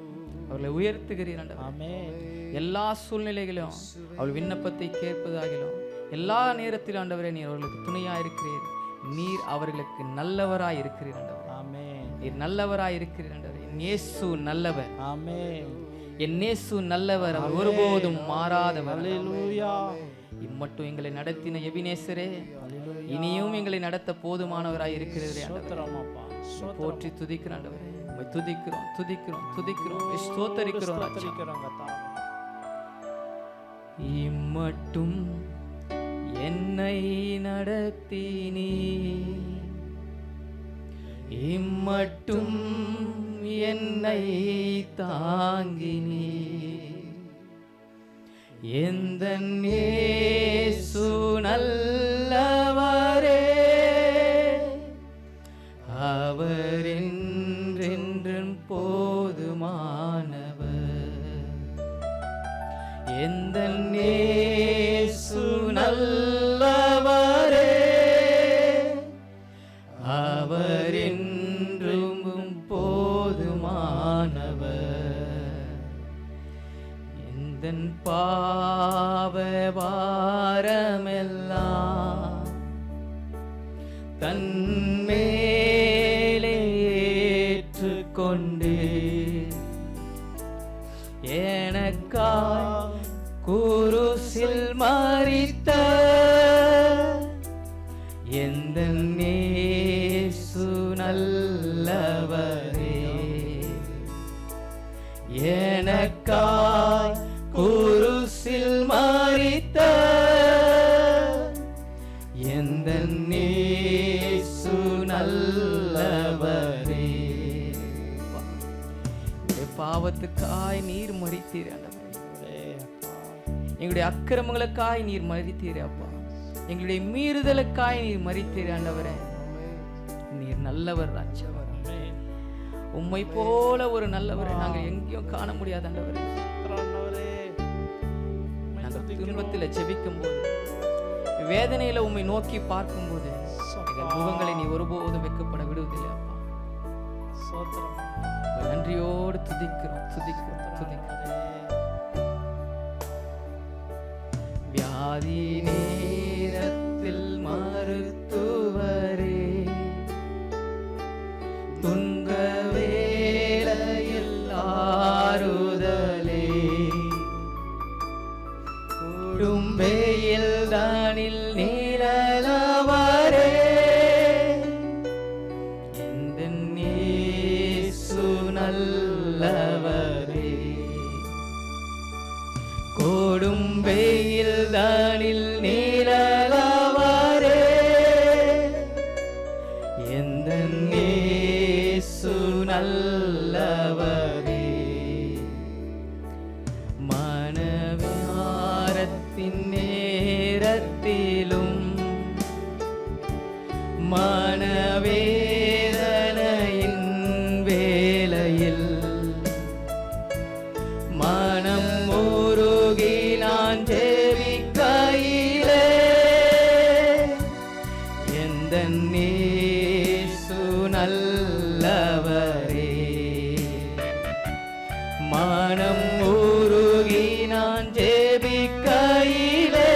அவர்களை உயர்த்துகிறீர். எல்லா சூழ்நிலைகளிலும் அவள் விண்ணப்பத்தை கேட்பதாகிலும் எல்லா நேரத்திலும் ஆண்டவரே நீர் அவர்களுக்கு துணையாக இருக்கிறீர். நீர் அவர்களுக்கு நல்லவராய் இருக்கிறீர் ஆண்டவரே. நீர் நல்லவராய் இருக்கிறீர் ஆண்டவரே. என் இயேசு நல்லவர். என் இயேசு நல்லவர், அவர் ஒருபோதும் மாறாதவர். இம்மட்டும் எங்களை நடத்தின எபினேசரே, இனியும் எங்களை நடத்த போதுமானவராய் இருக்கிறீரே ஆண்டவரே. போற்றி துதிக்கிறோம் ஆண்டவரே. துதிக்கிறோம் துதிக்கிறோம் துதிக்கிறோம் ஸ்தோத்தரிக்கிறோம் ராஜா. இம்மட்டும் என்னை நடத்தினீ, இம்மட்டும் என்னை தாங்கினீ. எந்தன் இயேசு நல்லவரே, அவர் என்றென்றும் போதுமானவர். எந்தன் இயேசு நல்லவரே, அவர் என்றும் போதுமானவர். எந்தன் பாவ பாரமெல்லாம் தன்மேலே ஏற்றுக்கொண்டு எனக்காய் குருசில் மரித்த எந்தன் இயேசு நல்லவர். எனக்காய் குருசில் மரித்த எந்தன் இயேசு நல்லவரே. பாவத்துக்காய் நீர் மரித்தீர் ஆண்டவரே. எங்களுடைய அக்கிரமங்களுக்காய் நீர் மரித்தீர் அப்பா. எங்களுடைய மீறுதலுக்காய் நீர் மரித்தீர் ஆண்டவரே. நீர் நல்லவர் ராஜா. உம்மை போல ஒரு நல்லவரை நாங்கள் எங்கேயும் காண முடியாத ஆண்டவரே. நாங்கள் துன்பத்தில் ஜெபிக்கும் போது, வேதனையில உம்மை நோக்கி பார்க்கும் போது எங்கள் முகங்களை நீ ஒருபோதும் வெட்கப்பட விடுவதில்லை அப்பா. நன்றியோடு துதிக்கிறோம் துதிக்கிறோம் துதிக்கிறோம். வியாதி நேரத்தில் மருத்துவரே, துன்ப வேளையில் ஆறுதலே, குடும்பையில் தானில் நீலவரே, எந்தன் இயேசு நல்லவரே. கொடும்பையில் தானில் நீலவரே, எந்தன் இயேசு நல்லவரே. மனவியாரத்தின் நேரத்திலும் மனவேதனையின் வேளையில் மனம் உருகி நான் ஜெபிக்கையிலே, எந்தன் இயேசு நல்லவரே. மனம் உருகி நான் ஜெபிக்கையிலே,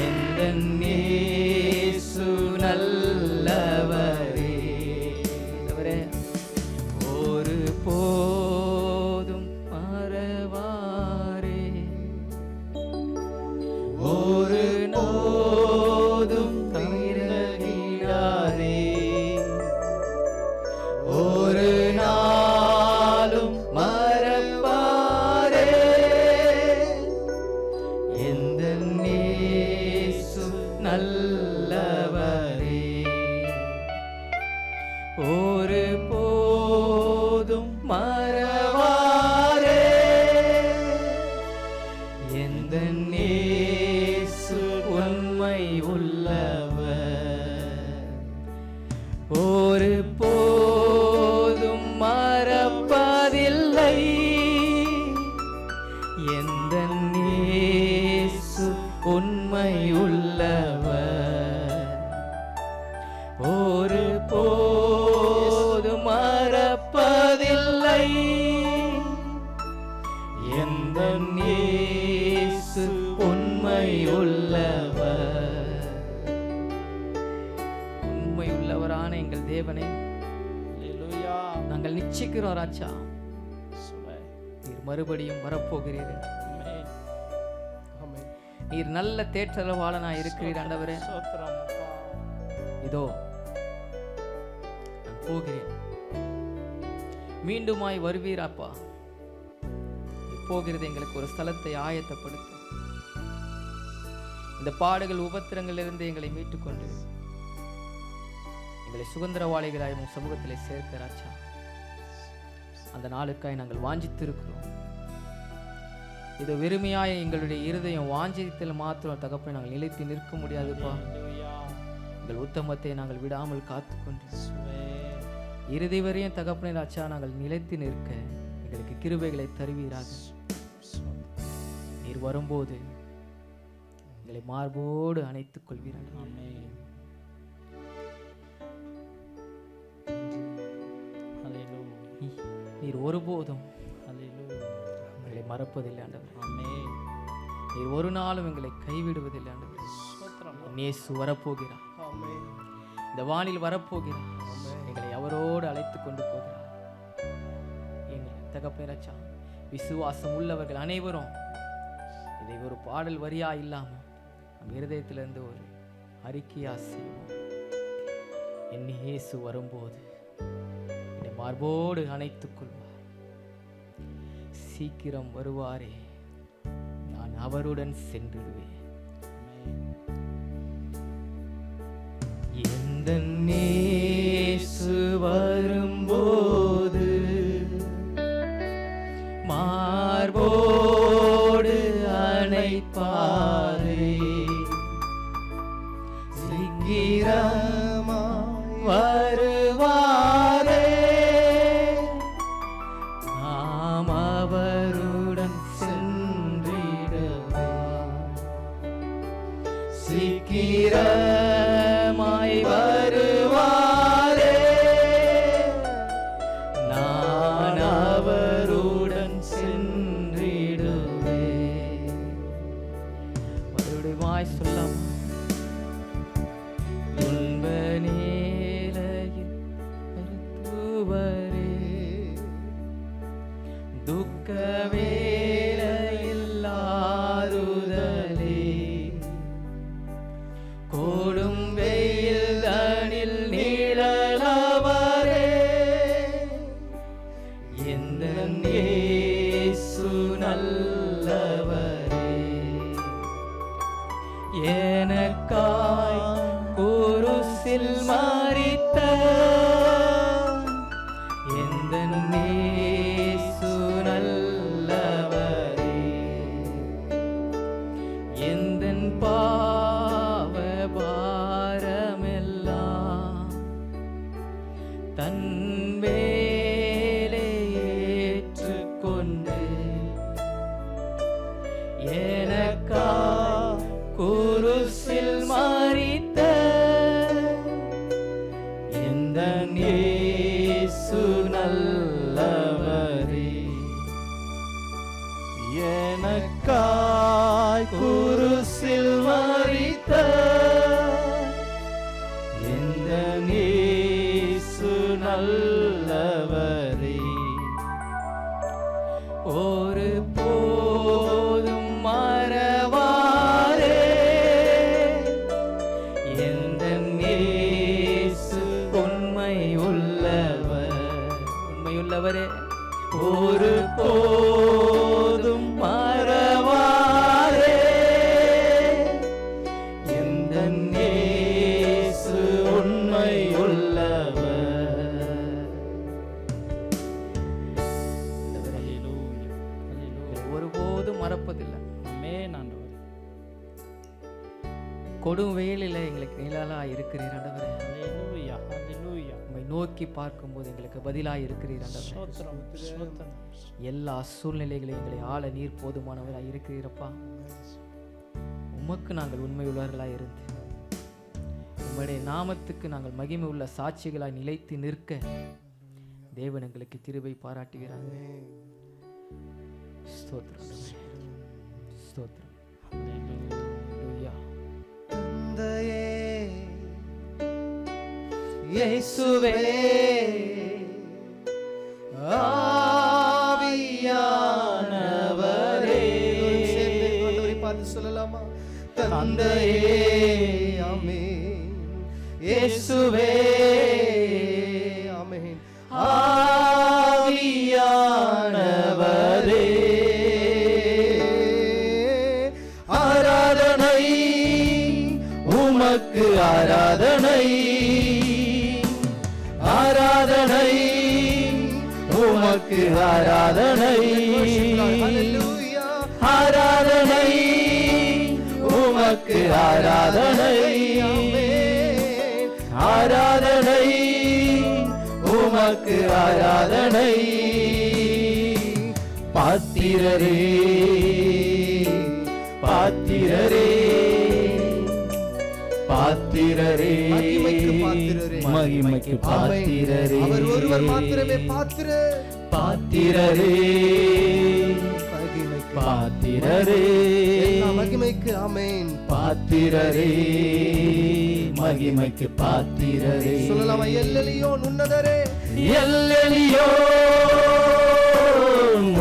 எந்தன் இயேசு நல்லவரே. ஒரு போதும் மறவாரே, ஒரு நோதும் கைரகிடாரே, ஒரு நாளும் மறப்பாரே, எந்தன் இயேசு நல்லவரே. ஒரு போதும் மறவாரே, எந்தன் இயேசு உண்மை உள்ளவர். ஒரு போதும் மறப்பதில்லை, எந்தன் இயேசு உண்மை உள்ளவர். ஒரு போதும் மறப்பதில்லை, எந்தன் இயேசு உண்மை உள்ளவர். உண்மை உள்ளவரான எங்கள் தேவனே, நாங்கள் நிச்சயிக்கிறோம் ராஜா, நீர் மறுபடியும் வரப்போகிறீர். நீர் நல்ல தேற்றரவாளனாய் இருக்கிறீர் ஆண்டவரே. இதோ நான் போகிறேன், மீண்டுமாய் வருவீர் அப்பா. போகிறது எங்களுக்கு ஒரு ஸ்தலத்தை ஆயத்தப்படுத்தும். இந்த பாடுகள் உபத்திரங்களிலிருந்து எங்களை மீட்டுக்கொண்டு எங்களை சுதந்திரவாளிகளாய் உம் சமூகத்திலே சேர்க்க ராஜா. அந்த நாளுக்காய் நாங்கள் வாஞ்சித்திருக்கிறோம். இது வெறுமையாய் எங்களுடைய இருதயம் வாஞ்சித்தில் மாத்திரம் தகப்பனை நாங்கள் நிலைத்து நிற்க முடியாதுப்பா. எங்கள் உத்தமத்தை நாங்கள் விடாமல் காத்துக்கொண்டு இறுதி வரையும் தகப்பனை ராஜா நாங்கள் நிலைத்து நிற்க எங்களுக்கு கிருபைகளை தருவீராக. நீர் வரும்போது எங்களை மார்போடு அணைத்துக் கொள்வீர்கள். நீர் ஒருபோதும் எங்களை மறப்பதில்லை ஆண்டவர். நீர் ஒரு நாளும் எங்களை கைவிடுவதில்லை ஆண்டவர். இயேசு வரப்போகிறார், இந்த வானில் வரப்போகிறார், எங்களை அவரோடு அழைத்து கொண்டு போகிறார். எங்களை தகப்பனே ராஜா, விசுவாசம் உள்ளவர்கள் அனைவரும் இதை ஒரு பாடல் வரியா இல்லாம நம் இருதயத்திலிருந்து ஒரு அறிக்கையா செய்வோம். என் இயேசு வரும்போது என்னை மார்போடு அணைத்துக் கொள்வார். சீக்கிரம் வருவாரே, நான் அவருடன் சென்றிடுவேன். எந்த இயேசு வரும்போது மார்போடு அணைப்பாரே, சீக்கிரமாய் வருவாரே, நாம் அவருடன் சென்றிடுவோம். சீக்கிரமாய் வருவாரே, நான் அவருடன் சென்றிடுவேன். மறுபடியும் சொல்லாம். துன்ப நேலையில் மருத்துவரே, துக்க வேளையில் ஆறுதலே, கோடும் வெயில் தனில் நீழலவரே, எந்த இயேசு நல்லவரே, எனக்காய் குருசில் மரித்த எந்த இயேசு நல்லவரே, எந்த பாவ பாரமெல்லாம் தன் மேலே ஏற்றுக்கொண்டு எனக்காய் குருசில் மரித்த எந்த இயேசு நல்லவரே, எனக்காய் குருசில் மரித்த எந்த இயேசு நல்லவரே, ஒரு போதும் மறவாரே, எந்த இயேசு உண்மை உள்ளவரே, ஒரு போதும் மறவாரே, எந்த இயேசு உண்மை உள்ளவர். ஒருபோதும் மறப்பதில்லை. கொடும் வெயிலில் எங்களுக்கு நிழலா இருக்கிறீர் ஆண்டவரே. உம்மை நோக்கி பார்க்கும்போது எங்களுக்கு பதிலாக இருக்கிறீர் ஆண்டவரே. எல்லா சூழ்நிலைகளையும் எங்களை ஆள நீர் போதுமானவராக இருக்கிறீரப்பா. உமக்கு நாங்கள் உண்மை உள்ளவர்களாக இருந்து உம்முடைய நாமத்துக்கு நாங்கள் மகிமை உள்ள சாட்சிகளாய் நிலைத்து நிற்க தேவன் எங்களுக்கு கிருபை பாராட்டுகிறார். ஸ்தோத்திரம் ஸ்தோத்திரம். ஹல்லேலூயா. தந்தையே இயேசுவே ஆவியானவரே, சேர்ந்து ஆண்டவரை பார்த்து சொல்லலாமா? தந்தையே ஆமென், இயேசுவே ஆமென், ஆவியானவரே, ஆராதனை உமக்கு ஆராதனை, ஆராதனை உமக்கு ஆராதனை, ஹல்லேலூயா, ஆராதனை உமக்கு ஆராதனை, ஆராதனை உமக்கு ஆராதனை. பாத்திரரே பாத்திரரே பாத்திரரே, மகிமைக்கு பாத்திரரே, அவர் ஒருவர் மாத்திரமே பாத்திரர். பாத்திரரே பாத்திரரே, மகிமைக்கு ஆமென். பாத்திரரே மகிமைக்கு பாத்திரரே. சொல்லலாமா? எல்லெலியோன் உன்னதரே, எல்லெலியோன்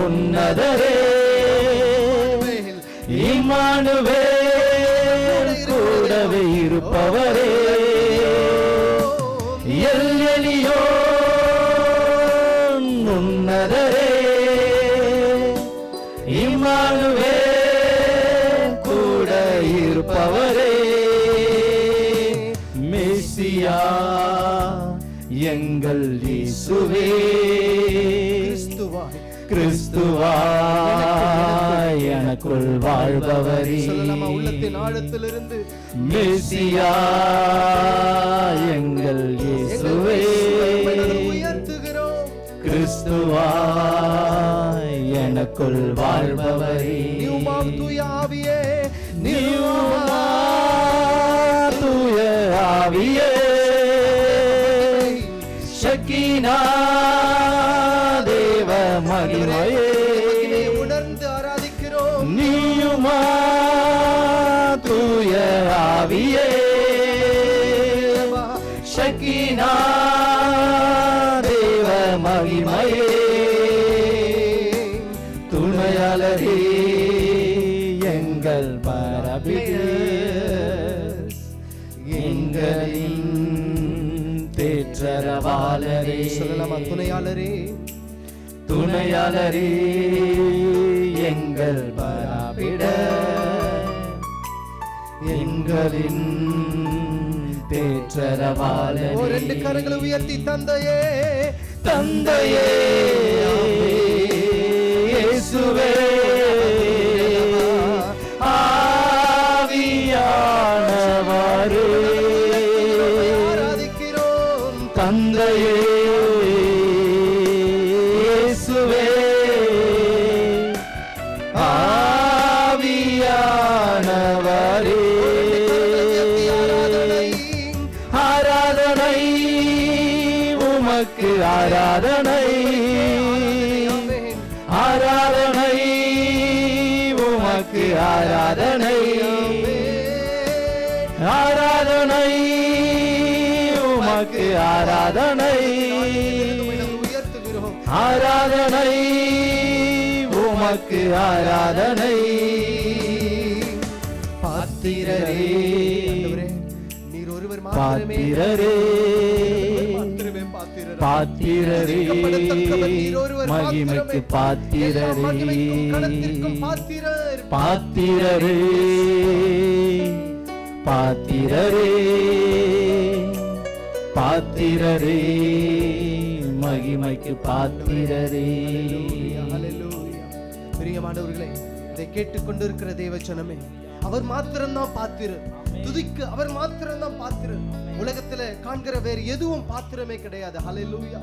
உன்னதரே, இம்மானுவேல் கூடவே இருப்பவரே, எல்லெலியோன் உன்னதரே, எங்கள் இயேசுவே கிறிஸ்துவாய் கிறிஸ்துவாய் எனக்குள் வாழ்பவரே சொல்லலாமா உள்ளத்தின் ஆழத்திலிருந்து மெசியா எங்கள் இயேசுவே உயர்த்துகிறோம் கிறிஸ்துவாய் எனக்குள் வாழ்பவரே நீவுமாம் தூய ஆவியே நீவுமா தூய ஆவியே ஷக்கீனா தேவ மகிமையே உணர்ந்து ஆராதிக்கிறோம் நீயுமா தூய ஆவியே ஷக்கீனா தேவ மகிமையே துணையாளரே எங்கள் பரபிதே எங்களின் தேற்றரவாளரே சொல்லலாமா துணையாளரே துணையாளரே எங்கள் பராபிட எங்களின் தேற்றரவாளரே ரெண்டு கரங்களை உயர்த்தி தந்தையே தந்தையே இயேசுவே ஆவியானவரே ஆராதிக்கிறோம் தந்தையே இயேசுவே ஆவியானவரே ஆராதனை உமக்கு ஆராதனை ஆராதனை உமக்கு ஆராதனை ஆராதனை உமக்கு ஆராதனை உயர்த்துகிறோம் ஆராதனை உமக்கு ஆராதனை பாத்திரரே நீர் ஒருவர் மாத்திரமே பாத்திரரே மாத்திரமே பாத்திரரே பாத்திரரே மகிமைக்கு பாத்திரரே பாத்திரர் பாத்திரரே பாத்திரரே பாத்திரரே மகிமைக்கு பாத்திரரே ஹல்லேலூயா. பிரியமானவர்களே இதை கேட்டுக்கொண்டிருக்கிற தேவச்சனமே அவர் மாத்திரம்தான் பாத்திரர் துதிக்கு அவர் மாத்திரம்தான் பாத்திரர் உலகத்துல காண்கிற வேறு எதுவும் பாத்திரமே கிடையாது ஹல்லேலூயா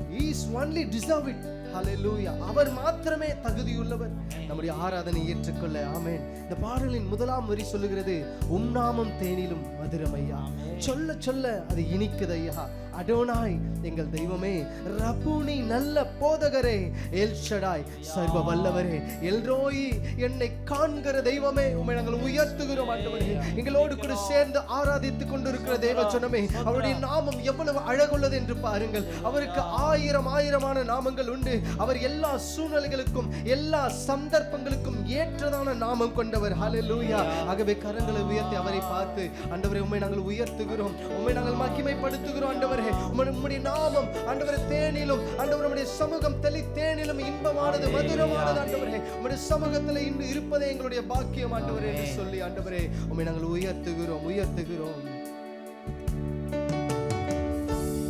he is only deserve it ஹல்லேலூயா அவர் மாத்திரமே தகுதியுள்ளவர் நம்முடைய ஆராதனை ஏற்றுக்கொள்ள ஆமென் இந்த பாடலின் முதலாம் வரி சொல்லுகிறது உம் நாமம் தேனிலும் மதுரமையா சொல்ல சொல்ல அது இனிக்குதையா அடோனாய் எங்கள் தெய்வமே ரபூனி நல்ல போதகரே எல் ஷடாய் சர்வ வல்லவரே எல்ரோயி என்னை காண்கிற தெய்வமே உம்மை நாங்கள் உயர்த்துகிறோம் ஆண்டவரே எங்களோடு கூட சேர்ந்து ஆராதித்துக் கொண்டிருக்கிற தேவச்சனமே அவருடைய நாமம் எவ்வளவு அழகுள்ளது என்று பாருங்கள் அவருக்கு ஆயிரமான நாமங்கள் உண்டு அவர் எல்லா சூழ்நிலைகளுக்கும் எல்லா சந்தர்ப்பங்களுக்கும் ஏற்றதான நாமம் கொண்டவர் ஹல்லேலூயா ஆகவே கரங்களை உயர்த்தி அவரை பார்த்து ஆண்டவரே உம்மை நாங்கள் உயர்த்துகிறோம் உம்மை நாங்கள் மகிமைப்படுத்துகிறோம் ஆண்டவரே உம்முடைய நாமம் ஆண்டவரே தேனிலும் ஆண்டவரே உம்முடைய சமூகம் தெளி தேனிலும் இன்பமானது மதுரமானது ஆண்டவரே உம்முடைய சமூகத்தில் இன்று இருப்பதே எங்களுடைய பாக்கியம் ஆண்டவரே என்று சொல்லி ஆண்டவரே உம்மை நாங்கள் உயர்த்துகிறோம்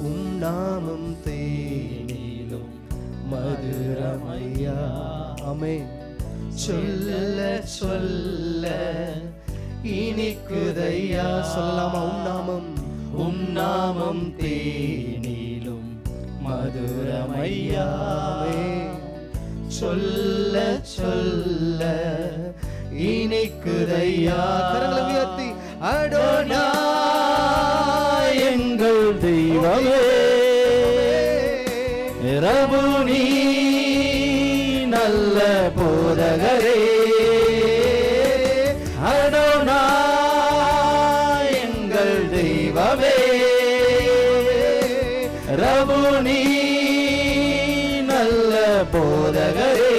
உம் நாமம் தேனிலும் மதுரமையா ஆமென் சொல்ல சொல்ல இனிக்குதையா சொல்லலாமா உம் நாமம் தேனிலும் மதுரமையா சொல்ல சொல்ல இனிக்குதையா கரங்களை உயர்த்தி அடோனாய் எங்கள் தெய்வமே ரபூனி நல்ல போதகரே அடோனாய் எங்கள் தெய்வமே ரபூனி நல்ல போதகரே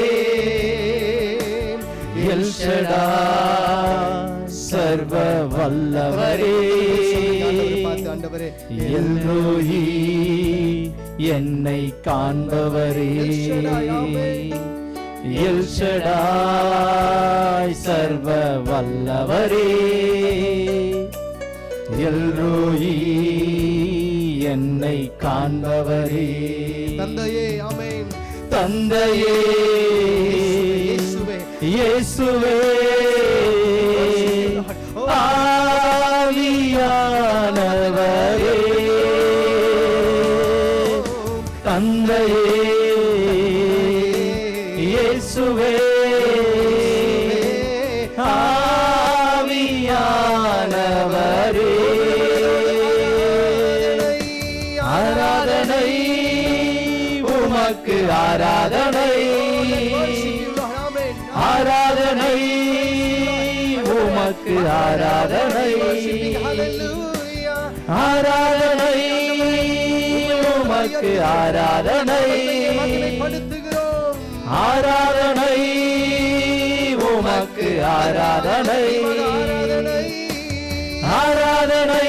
எல் ஷடாய் சர்வ வல்லவரே பார்த்து ஆண்டவரே எல்ரோயி என்னை காண்பவரே எல் ஷடாய் சர்வ வல்லவரே எல்ரோயி என்னை காண்பவரே. தந்தையே ஆமென். தந்தையே இயேசுவே இயேசுவே ஆவியானவரே. தந்தையே இயேசுவே ஆவியானவரே. ஆராதனை உமக்கு ஆராதனை. ஆராதனை உமக்கு ஆராதனை. ஆராதனை உமக்கு ஆராதனை. ஆராதனை உமக்கு ஆராதனை. ஆராதனை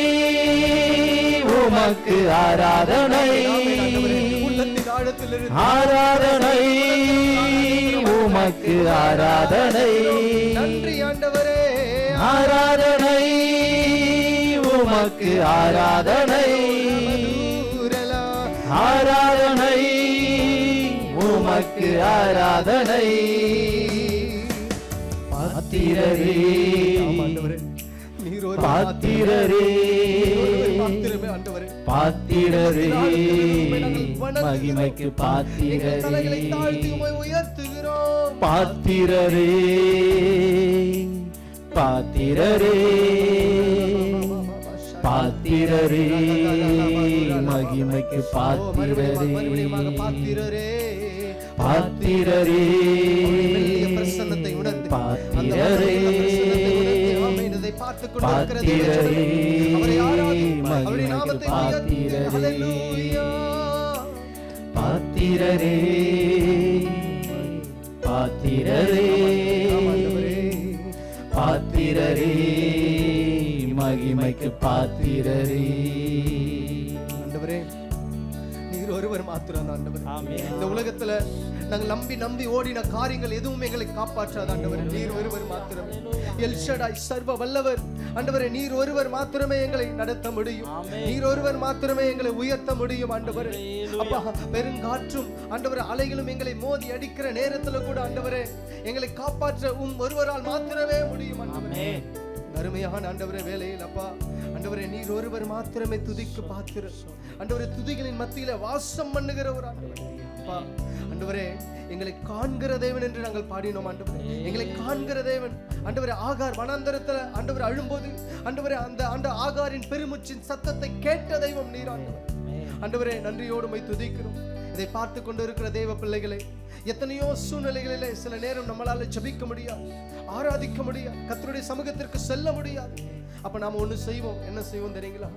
உமக்கு ஆராதனை. ஆராதனை உமக்கு ஆராதனை. நன்றி ஆண்டவரே. ஆராதனை உமக்கு ஆராதனை. ஆராதனை உமக்கு ஆராதனை. பாத்திரரே பாத்திரரே பாத்திரரே மகிமைக்கு பாத்திரரே. பாத்திரரே பாத்திரரே பாத்திரரே மகிமைக்கு பாத்திரரே. பாத்திரரே பிரசன்னத்தை உணர்ந்து பாத்திரரே பாத்திரரே மகிமைக்கு பாத்திரரே. பாத்திரரே பாத்திரரே பாத்திரரே மகிமைக்கு பாத்திரரே. ஆண்டவரே நீர் ஒருவர் மாத்திரம் ஆண்டவரே. இந்த உலகத்துல நாங்கள் நம்பி நம்பி ஓடின காரியங்கள் எதுவும் எங்களை காப்பாற்றாது ஆண்டவரே. நீர் ஒருவர் மாத்திரமே எல் ஷடாய் சர்வ வல்லவர் ஆண்டவரே. நீர் ஒருவர் மாத்திரமே எங்களை நடத்த முடியும். நீர் ஒருவர் மாத்திரமே எங்களை உயர்த்த முடியும் ஆண்டவரே. அப்பா பெருங்காற்றும் ஆண்டவரே அலைகளும் எங்களை மோதி அடிக்கிற நேரத்துல கூட ஆண்டவரே எங்களை காப்பாற்ற ஒருவரால் மாத்திரமே முடியும் ஆண்டவரே. அருமையான ஆண்டவரே வேலையில் அப்பா ஆண்டவரே நீர் ஒருவர் மாத்திரமே துதிக்கு பாத்திர ஆண்டவரே. துதிகளின் மத்தியில வாசம் பண்ணுகிற ஒரு ஆண்டவரே அப்பா ஆண்டவரே. எங்களை காண்கிற தேவன் என்று நாங்கள் பாடினோம் ஆண்டவரே. எங்களை காண்கிற தேவன் ஆண்டவரே. ஆகார் வனாந்தரத்துல ஆண்டவரே அழும்போது ஆண்டவரே அந்த ஆகாரின் பெருமூச்சின் சத்தத்தை கேட்ட தெய்வம் நீர் ஆண்டவரே. ஆண்டவரே நன்றியோடு மை துதிக்கிறோம். இதை பார்த்து கொண்டு இருக்கிற தேவ பிள்ளைகளை எத்தனையோ சூழ்நிலைகளிலே சில நேரம் நம்மளால ஜெபிக்க முடியாது, ஆராதிக்க முடியாது, கர்த்தருடைய சமூகத்திற்கு செல்ல முடியாது. அப்ப நாம ஒண்ணு செய்வோம். என்ன செய்வோம் தெரியுங்களா?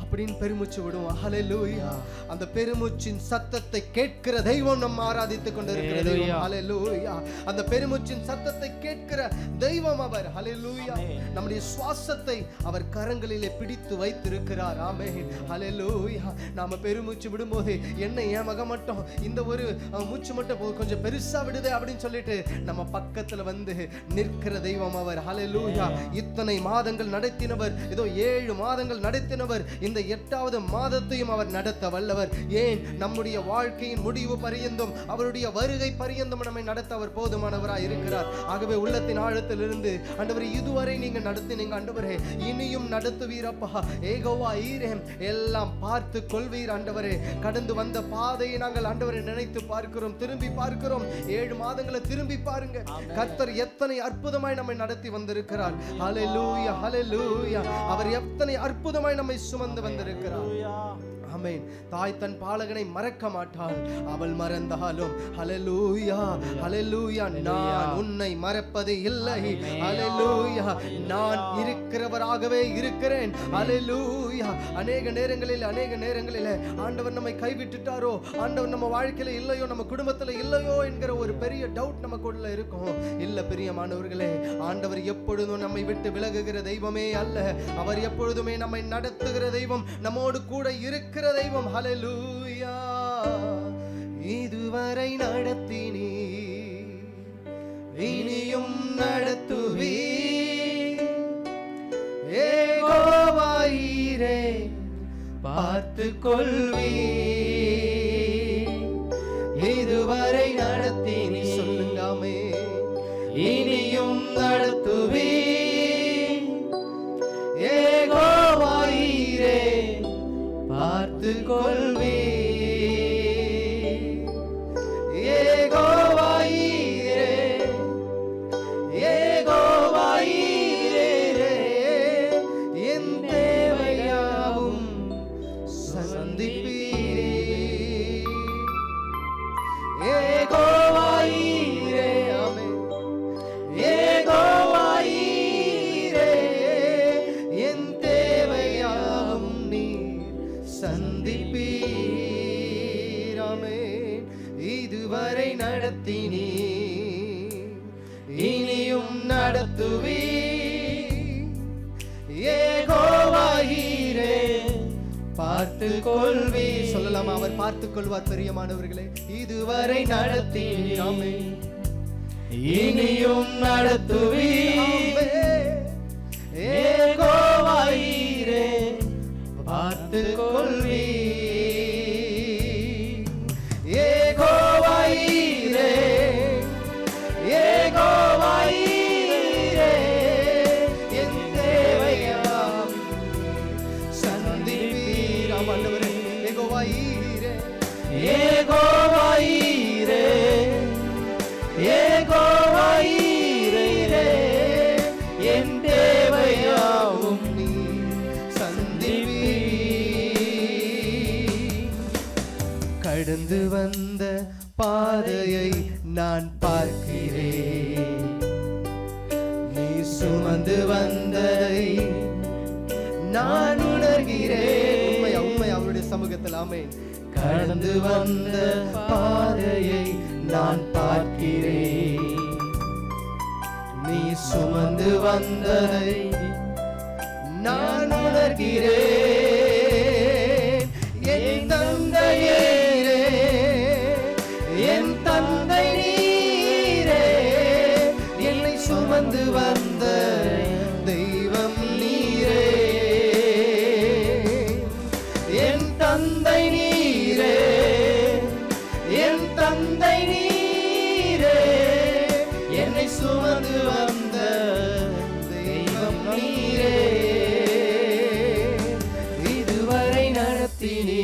அப்படின்னு பெருமூச்சு விடுவோம். ஹல்லேலூயா. அந்த பெருமூச்சின் சத்தத்தை கேட்கிற தெய்வம் நம்ம ஆராதித்துக் கொண்டிருக்கிற தெய்வம். ஹல்லேலூயா. அந்த பெருமூச்சின் சத்தத்தை கேட்கிற தெய்வம் அவர். ஹல்லேலூயா. நம்முடைய சுவாசத்தை அவர் கரங்களிலே பிடித்து வைத்திருக்கிறார். ஆமென். ஹல்லேலூயா. நாம பெருமூச்சு விடும்போது என்ன ஏன் மக மட்டும் இந்த ஒரு மூச்சு மட்டும் கொஞ்சம் பெருசா விடுதே அப்படின்னு சொல்லிட்டு நம்ம பக்கத்துல வந்து நிற்கிற தெய்வம் அவர். ஹல்லேலூயா. இத்தனை மாதங்கள் நடத்தினவர், ஏதோ 7 மாதங்கள் நடத்தினவர், இந்த 8வது மாதத்தையும் அவர் நடத்த வல்லவர். ஏன் நம்முடைய வாழ்க்கையின் முடிவு பரியந்தம் அவருடைய வருகை பரியந்தம் நம்மை நடத்த அவர் போதுமானவராய் இருக்கிறார். ஆகவே உள்ளத்தின் ஆழத்திலிருந்து ஆண்டவரே இதுவரை நீங்க நடத்தினீங்க ஆண்டவரே, இனியும் நடத்துவீரப்பா. ஏகோவா ஈரே எல்லாம் பார்த்து கொள்வீர் ஆண்டவரே. கடந்து வந்த பாதையை நாங்கள் ஆண்டவரை நினைத்து பார்க்கிறோம், திரும்பி பார்க்கிறோம். 7 மாதங்களை திரும்பி பாருங்க. கர்த்தர் எத்தனை அற்புதமாய் நம்மை நடத்தி வந்திருக்கிறார். ஹல்லேலூயா ஹல்லேலூயா. அவர் எத்தனை அற்புதமாய் நம்மை சுமந்து வந்திருக்கிறார். ஆமென். தாய் தன் பாலகனை மறக்க மாட்டாள், அவள் மறந்தாலும். ஹல்லேலூயா ஹல்லேலூயா. நான் உன்னை மறப்பது இல்லை. ஹல்லேலூயா. நான் இருக்கிறவராகவே இருக்கிறேன். ஹல்லேலூயா. அநேக நேரங்களில் ஆண்டவர் நம்மை கைவிட்டுட்டாரோ, ஆண்டவர் நம்ம வாழ்க்கையில இல்லையோ, நம்ம குடும்பத்துல இல்லையோ என்கிற ஒரு பெரிய டவுட் நமக்குள்ள இருக்கும். இல்ல பிரியமானவர்களே, ஆண்டவர் எப்பொழுதும் நம்மை விட்டு விலகுகிற தெய்வமே அல்ல. அவர் எப்பொழுதுமே நம்மை நடத்துகிற தெய்வம், நம்மோடு கூட இருக்கிற தெய்வம். ஹல்லேலூயா. இதுவரை நடத்தினீ, இனியும் நடத்துவீ. யெகோவா ஈரே பார்த்து பார்த்து கொள்வி. இதுவரை நடத்தி நீ சொல்லுங்காமே, இனியும் நடத்துவி. ஏகோவாயிரே பார்த்து கொள்வி. ஏகோவாயிரே ஏகோவாயிரே என் தேவையாவும் சந்திப்பீரே. ஏகோவாயிரே ஆமென். ஏகோவாயிரே என் தேவையாவும் நீர் சந்திப்பீர். ஆமென். இதுவரை நடத்தினீ, இனியும் நடத்துவி. ஏகோவாயிரே பார்த்து கொள்வி. சொல்லலாமா? அவர் பார்த்துக் கொள்வார். பெரியமானவர்களே, இதுவரை நடத்தினீ, ஆமென், இனியும் நடத்துவி. ஏகோவாயிரே பார்த்து கொள்வி. ஏகோவாயிரே ஏகோவாயிரே என் தேவையாம் சந்திப்பீர். ஆண்டவரே, ஏகோவாயிரே ஏகோவாயிரே ஏகோவாயிரே என் தேவையாவும் நீ சந்திப்பீர். கடந்து வந்த பாதையை நான் பார்க்கிறேன், நீ சுமந்து வந்ததை நான் உணர்கிறேன். உண்மை உண்மை அவருடைய சமூகத்தில். ஆமென். கடந்து வந்த பாதையை நான் பார்க்கிறேன், நீ சுமந்து வந்ததை நான் உணர்கிறேன். என் தந்தையே, என் தந்தை நீரே, என்னை சுமந்து வந்த தெய்வம் நீரே. என் தந்தை நீரே, என் தந்தை நீரே, என்னை சுமந்து வந்த தெய்வம் நீரே. இதுவரை நடத்தினீ,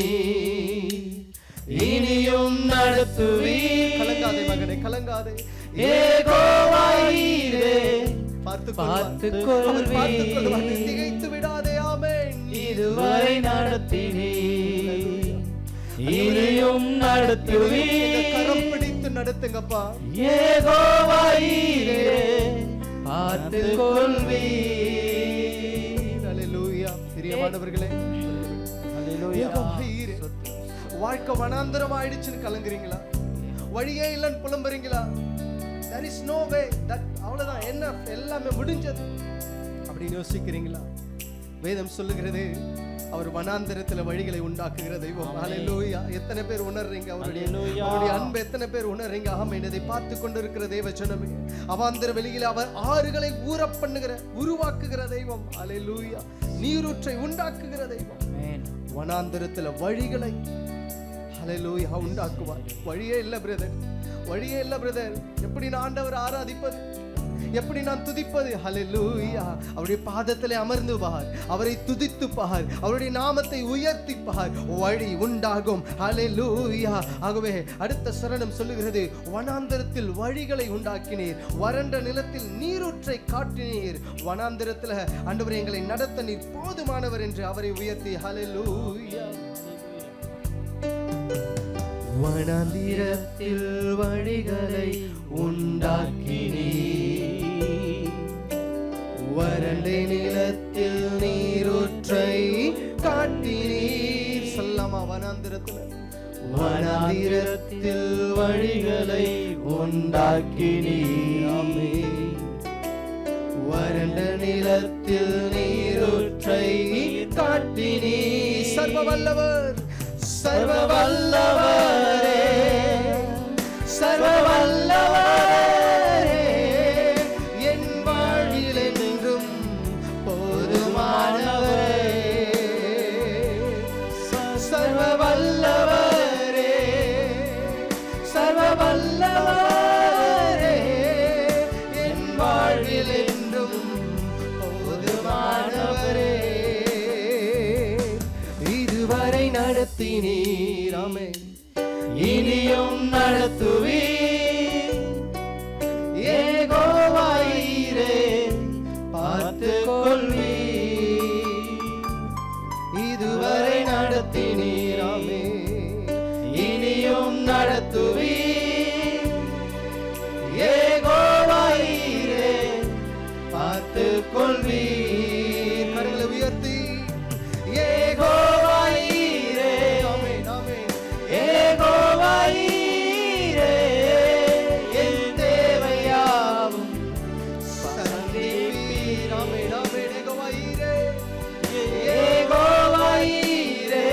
இனியும் நடத்துவி. கலங்காதே மகனே, கலங்காதே. ஏகோவாயிரே பார்த்து கொள்வி. திகைத்து விடாதே. ஆமென். இதுவரை நடத்தினீ, இனியும் நடத்துவி. கரம் பிடித்து நடத்துங்கப்பா. ஏகோவாயிரே பார்த்து கொள்வி. ஹல்லேலூயா. பிரியமானவர்களே, ஹல்லேலூயா. வாழ்க்கை வனாந்தரம் ஆயிடுச்சுன்னு கலங்குறீங்களா? வழியே இல்லைன்னு புலம்புறீங்களா? there is no way, that அவ்வளவுதான், என்ன எல்லாமே முடிஞ்சது அப்படின்னு யோசிக்கிறீங்களா? வேதம் சொல்லுகிறது, அவர் வனாந்தரத்துல வழிகளை உண்டாக்குகிற தெய்வம். ஹல்லேலூயா. எத்தனை பேர் உணர்றீங்க அவருடைய அன்பு? எத்தனை பேர் உணர்றீங்க? ஆமென். இதை பார்த்து கொண்டிருக்கிற தேவ ஜனமே, அவாந்தர வெளியில அவர் ஆறுகளை ஊற பண்ணுகிற உருவாக்குகிற தெய்வம். ஹல்லேலூயா. நீரூற்றை உண்டாக்குகிற தெய்வம். வனாந்தரத்துல வழிகளை ஹல்லேலூயா உண்டாக்குவார். வழியே இல்ல பிரதர், வழியே இல்ல பிரதர். எப்படி நான் ஆண்டவரை ஆராதிப்பது? எப்படி நான் துதிப்பது? ஹல்லேலூயா. அவருடைய பாதத்திலே அமர்ந்து பார், அவரை துதித்து பார், அவருடைய நாமத்தை உயர்த்தி பார், வழி உண்டாகும். ஹல்லேலூயா. ஆகவே அடுத்த சரணம் சொல்லுகிறது, வனாந்தரத்தில் வழிகளை உண்டாக்கினீர், வறண்ட நிலத்தில் நீரூற்றை காட்டினீர். வனாந்தரத்தில் ஆண்டவரே எங்களை நடத்த நீர் போதுமானவர் என்று அவரை உயர்த்தி. ஹல்லேலூயா. வனாந்திரத்தில் வழிகளை உண்டாக்கினீர், வறண்ட நிலத்தில் நீரூற்றை காட்டினீர். சொல்லமா? வனாந்திரத்தில் வழிகளை உண்டாக்கினீர், வறண்ட நிலத்தில் நீரூற்றை காட்டினீர். சர்வ வல்லவர், சர்வ வல்லவரே, சர்வ வல்லவரே, என் வாழ்வில் என்றும் போதுமானவரே. ஆமென். இனியும் நடத்துவீர் யெகோவாயிரே பார்த்துக் கொள்வீர். இதுவரை நடத்தினீர். ஆமென். இனியும் நடத்துவீர் யெகோவாயிரே பார்த்துக் கொள்வீர். கரங்களை உயர்த்தி யெகோவாயிரே ஆமென், ஆமென். யெகோவாயிரே என் தேவையாவும் சந்திப்பீர். ஆமென், ஆமென். யெகோவாயிரே. யெகோவாயிரே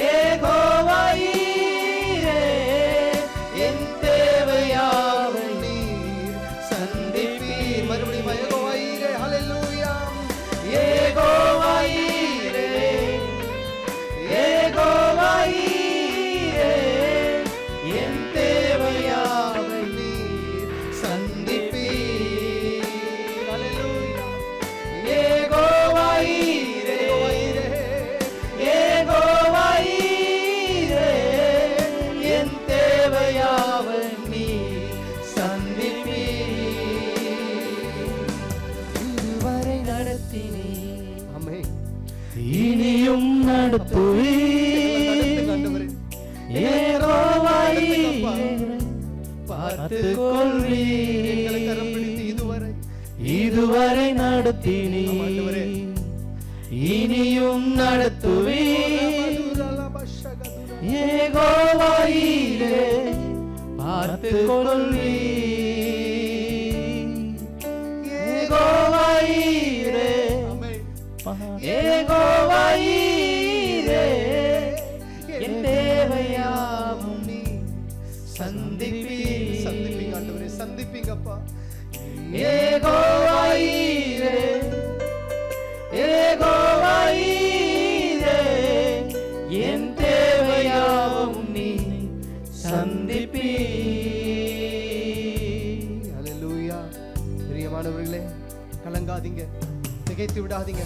யெகோவாயிரே என் தேவையாவும் நீர் சந்திப்பீர். மறுபடியும் யெகோவாயிரே. ஹல்லேலூயா. யெகோவாயிரே யெகோவாயிரே என் தேவையாவை நீர் சந்திப்பீர். ஹல்லேலூயா. யெகோவாயிரே யெகோவாயிரே என் தேவையாவை நீ சந்திப்பீர். இதுவரை நடத்தினீர் ஆமென். இனியும் நடத்துவீர் ஆண்டவரே. யெகோவாயிரே பார்த்துக் கொள்வீர். எங்களை கரம் பிடித்து இதுவரை இதுவரை ஆண்டவரே. நடத்தினீர் இனியும் நடத்துவீர் யெகோவாயிரே பார்த்துக் கொள்வீர். யெகோவாயிரே ஆமென். யெகோவாயிரே என் தேவையாவும் நீ சந்திப்பீர். சந்திப்பீங்க ஆண்டவரே, சந்திப்பீங்கப்பா. யெகோவாயிரே யெகோவாயிரே என் தேவையாவும் நீ சந்திப்பீர். ஹல்லேலூயா. பிரியமானவர்களே, கலங்காதீங்க, திகைத்து விடாதீங்க.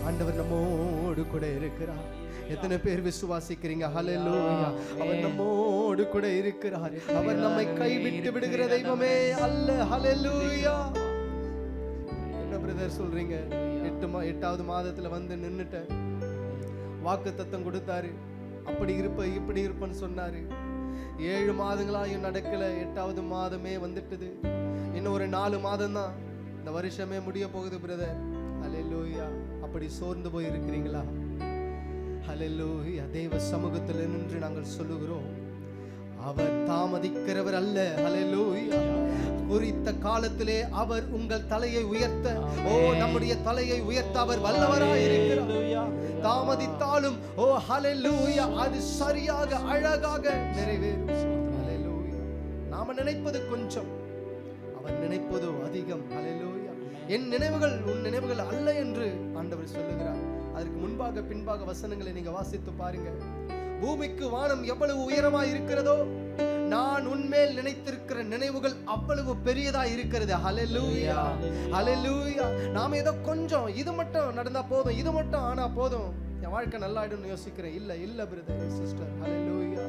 ஆண்டவர் நம்மோடு கூட இருக்கிறார். எத்தனை பேர் விசுவாசிக்கிறீங்க? ஹல்லேலூயா. அவர் நம்மோடு கூட இருக்கிறார். அவர் நம்மை கைவிட்டு விடுகிற தெய்வமே அல்ல. ஹல்லேலூயா. என்ன பிரதர் சொல்றீங்க? 8வது மாதத்துல வந்து நின்னுட்டேன். வாக்குத்தத்தம் கொடுத்தாரு, அப்படி இருப்ப இப்படி இருப்பேன்னு சொன்னாரு. 7 மாதங்களாயும் நடக்கல. 8வது மாதமே வந்துட்டுது. இன்னும் ஒரு 4 மாதம் தான் இந்த வருஷமே முடிய போகுது பிரதர். ஹல்லேலூயா. அப்படி சோர்ந்து போய் இருக்கிறீங்களா? ஹல்லேலூயா. தேவ சமூகத்தில் நின்று நாங்கள் சொல்லுகிறோம், அவர் தாமதிக்கிறவர் அல்ல. ஹல்லேலூயா. குறித்த காலத்திலே அவர் உங்கள் தலையை உயர்த்த, நம்முடைய தலையை உயர்த்த அவர் வல்லவராய் இருக்கிறார். தாமதித்தாலும் ஹல்லேலூயா, அது சரியாக அழகாக நிறைவேறும். ஹல்லேலூயா. நாம நினைப்பது கொஞ்சம், அவர் நினைப்பதோ அதிகம். ஹல்லேலூயா. என் நினைவுகள் உன் நினைவுகள் அல்ல என்று ஆண்டவர் சொல்லுகிறார். அதற்கு முன்பாக பின்பாக வசனங்களை நீங்க வாசித்து பாருங்க. பூமிக்கு வானம் எவ்வளவு உயரமாய் இருக்கிறதோ, நான் உன்மேல் நினைத்திருக்கிற நினைவுகள் அவ்வளவு பெரியதா இருக்கிறது. ஹல்லேலூயா. ஹல்லேலூயா. நாம ஏதோ கொஞ்சம் இது மட்டும் நடந்தா போதும், இது மட்டும் ஆனா போதும், என் வாழ்க்கை நல்லாயிடும்னு யோசிக்கிறேன். இல்ல பிரதர் சிஸ்டர். ஹல்லேலூயா.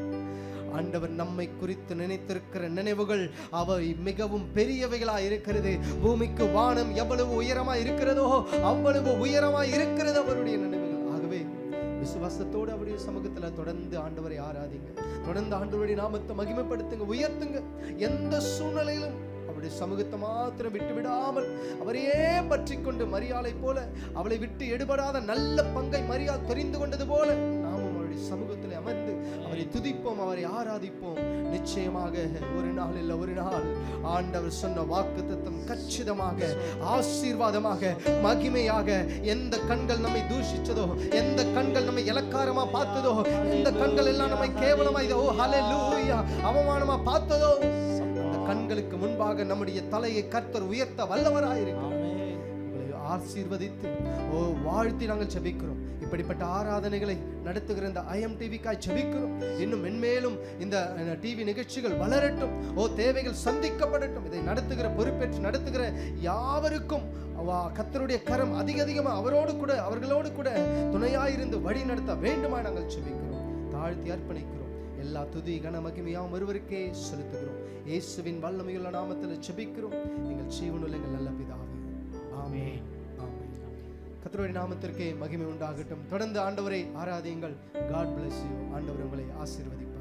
ஆண்டவர் நம்மை குறித்து நினைத்திருக்கிற நினைவுகள் அவை மிகவும் பெரியவைகளா இருக்கிறது. பூமிக்கு வானம் எவ்வளவு உயரமா இருக்கிறதோ அவ்வளவு உயரமா இருக்கிறது அவருடைய நினைவுகள். ஆகவே விசுவாசத்தோடு அவருடைய சமூகத்துல தொடர்ந்து ஆண்டவரை ஆராதிங்க, தொடர்ந்து ஆண்டவருடைய நாமத்தை மகிமைப்படுத்துங்க, உயர்த்துங்க. எந்த சூழ்நிலையிலும் அவருடைய சமூகத்தை மாத்திரம் விட்டு விடாமல் அவரையே பற்றி கொண்டு, மரியாளை போல அவளை விட்டு எடுபடாத நல்ல பங்கை மரியாள் தெரிந்து கொண்டது போல நாமும் அவருடைய சமூகத்தில் அமர்ந்து அவரை துதிப்போம், அவரை ஆராதிப்போம். நிச்சயமாக ஒரு நாள் இல்ல ஒரு நாள் ஆண்டவர் சொன்ன வாக்குத்தத்தம் கச்சிதமாக, ஆசீர்வாதமாக, மகிமையாக, எந்த கண்கள் நம்மை தூஷிச்சதோ, எந்த கண்கள் நம்மை இலக்காரமா பார்த்ததோ, எந்த கண்கள் எல்லாம் நம்மை கேவலமா ஹல்லேலூயா அவமானமா பார்த்ததோ, அந்த கண்களுக்கு முன்பாக நம்முடைய தலையை கர்த்தர் உயர்த்த வல்லவராயிருக்கிறார். ஆசீர்வதித்து வாழ்த்தி நாங்கள் ஜெபிக்கிறோம். இப்படிப்பட்ட ஆராதனைகளை நடத்துகிற இந்த IMTVக்காய் ஜெபிக்கிறோம். இன்னும் மென்மேலும் இந்த டிவி நிகழ்ச்சிகள் வளரட்டும். தேவைகள் சந்திக்கப்படட்டும். இதை நடத்துகிற பொறுப்பேற்று நடத்துகிற யாவருக்கும் கர்த்தருடைய கரம் அதிகமா அவரோடு கூட அவர்களோடு கூட துணையாயிருந்து வழி நடத்த வேண்டுமா நாங்கள் ஜெபிக்கிறோம். தாழ்த்தி அர்ப்பணிக்கிறோம். எல்லா துதி கன மகிமையாம் ஒருவருக்கே செலுத்துகிறோம். இயேசுவின் வல்லமையுள்ள நாமத்தில் ஜெபிக்கிறோம் எங்கள் ஜீவனுள்ள எங்கள் நல்ல பிதாவே, ஆமென். ஆமென். கர்த்தருடைய நாமத்திற்கே மகிமை உண்டாகட்டும். தொடர்ந்து ஆண்டவரை ஆராதியுங்கள். God bless you. ஆண்டவர் உங்களை ஆசீர்வதிப்பார்.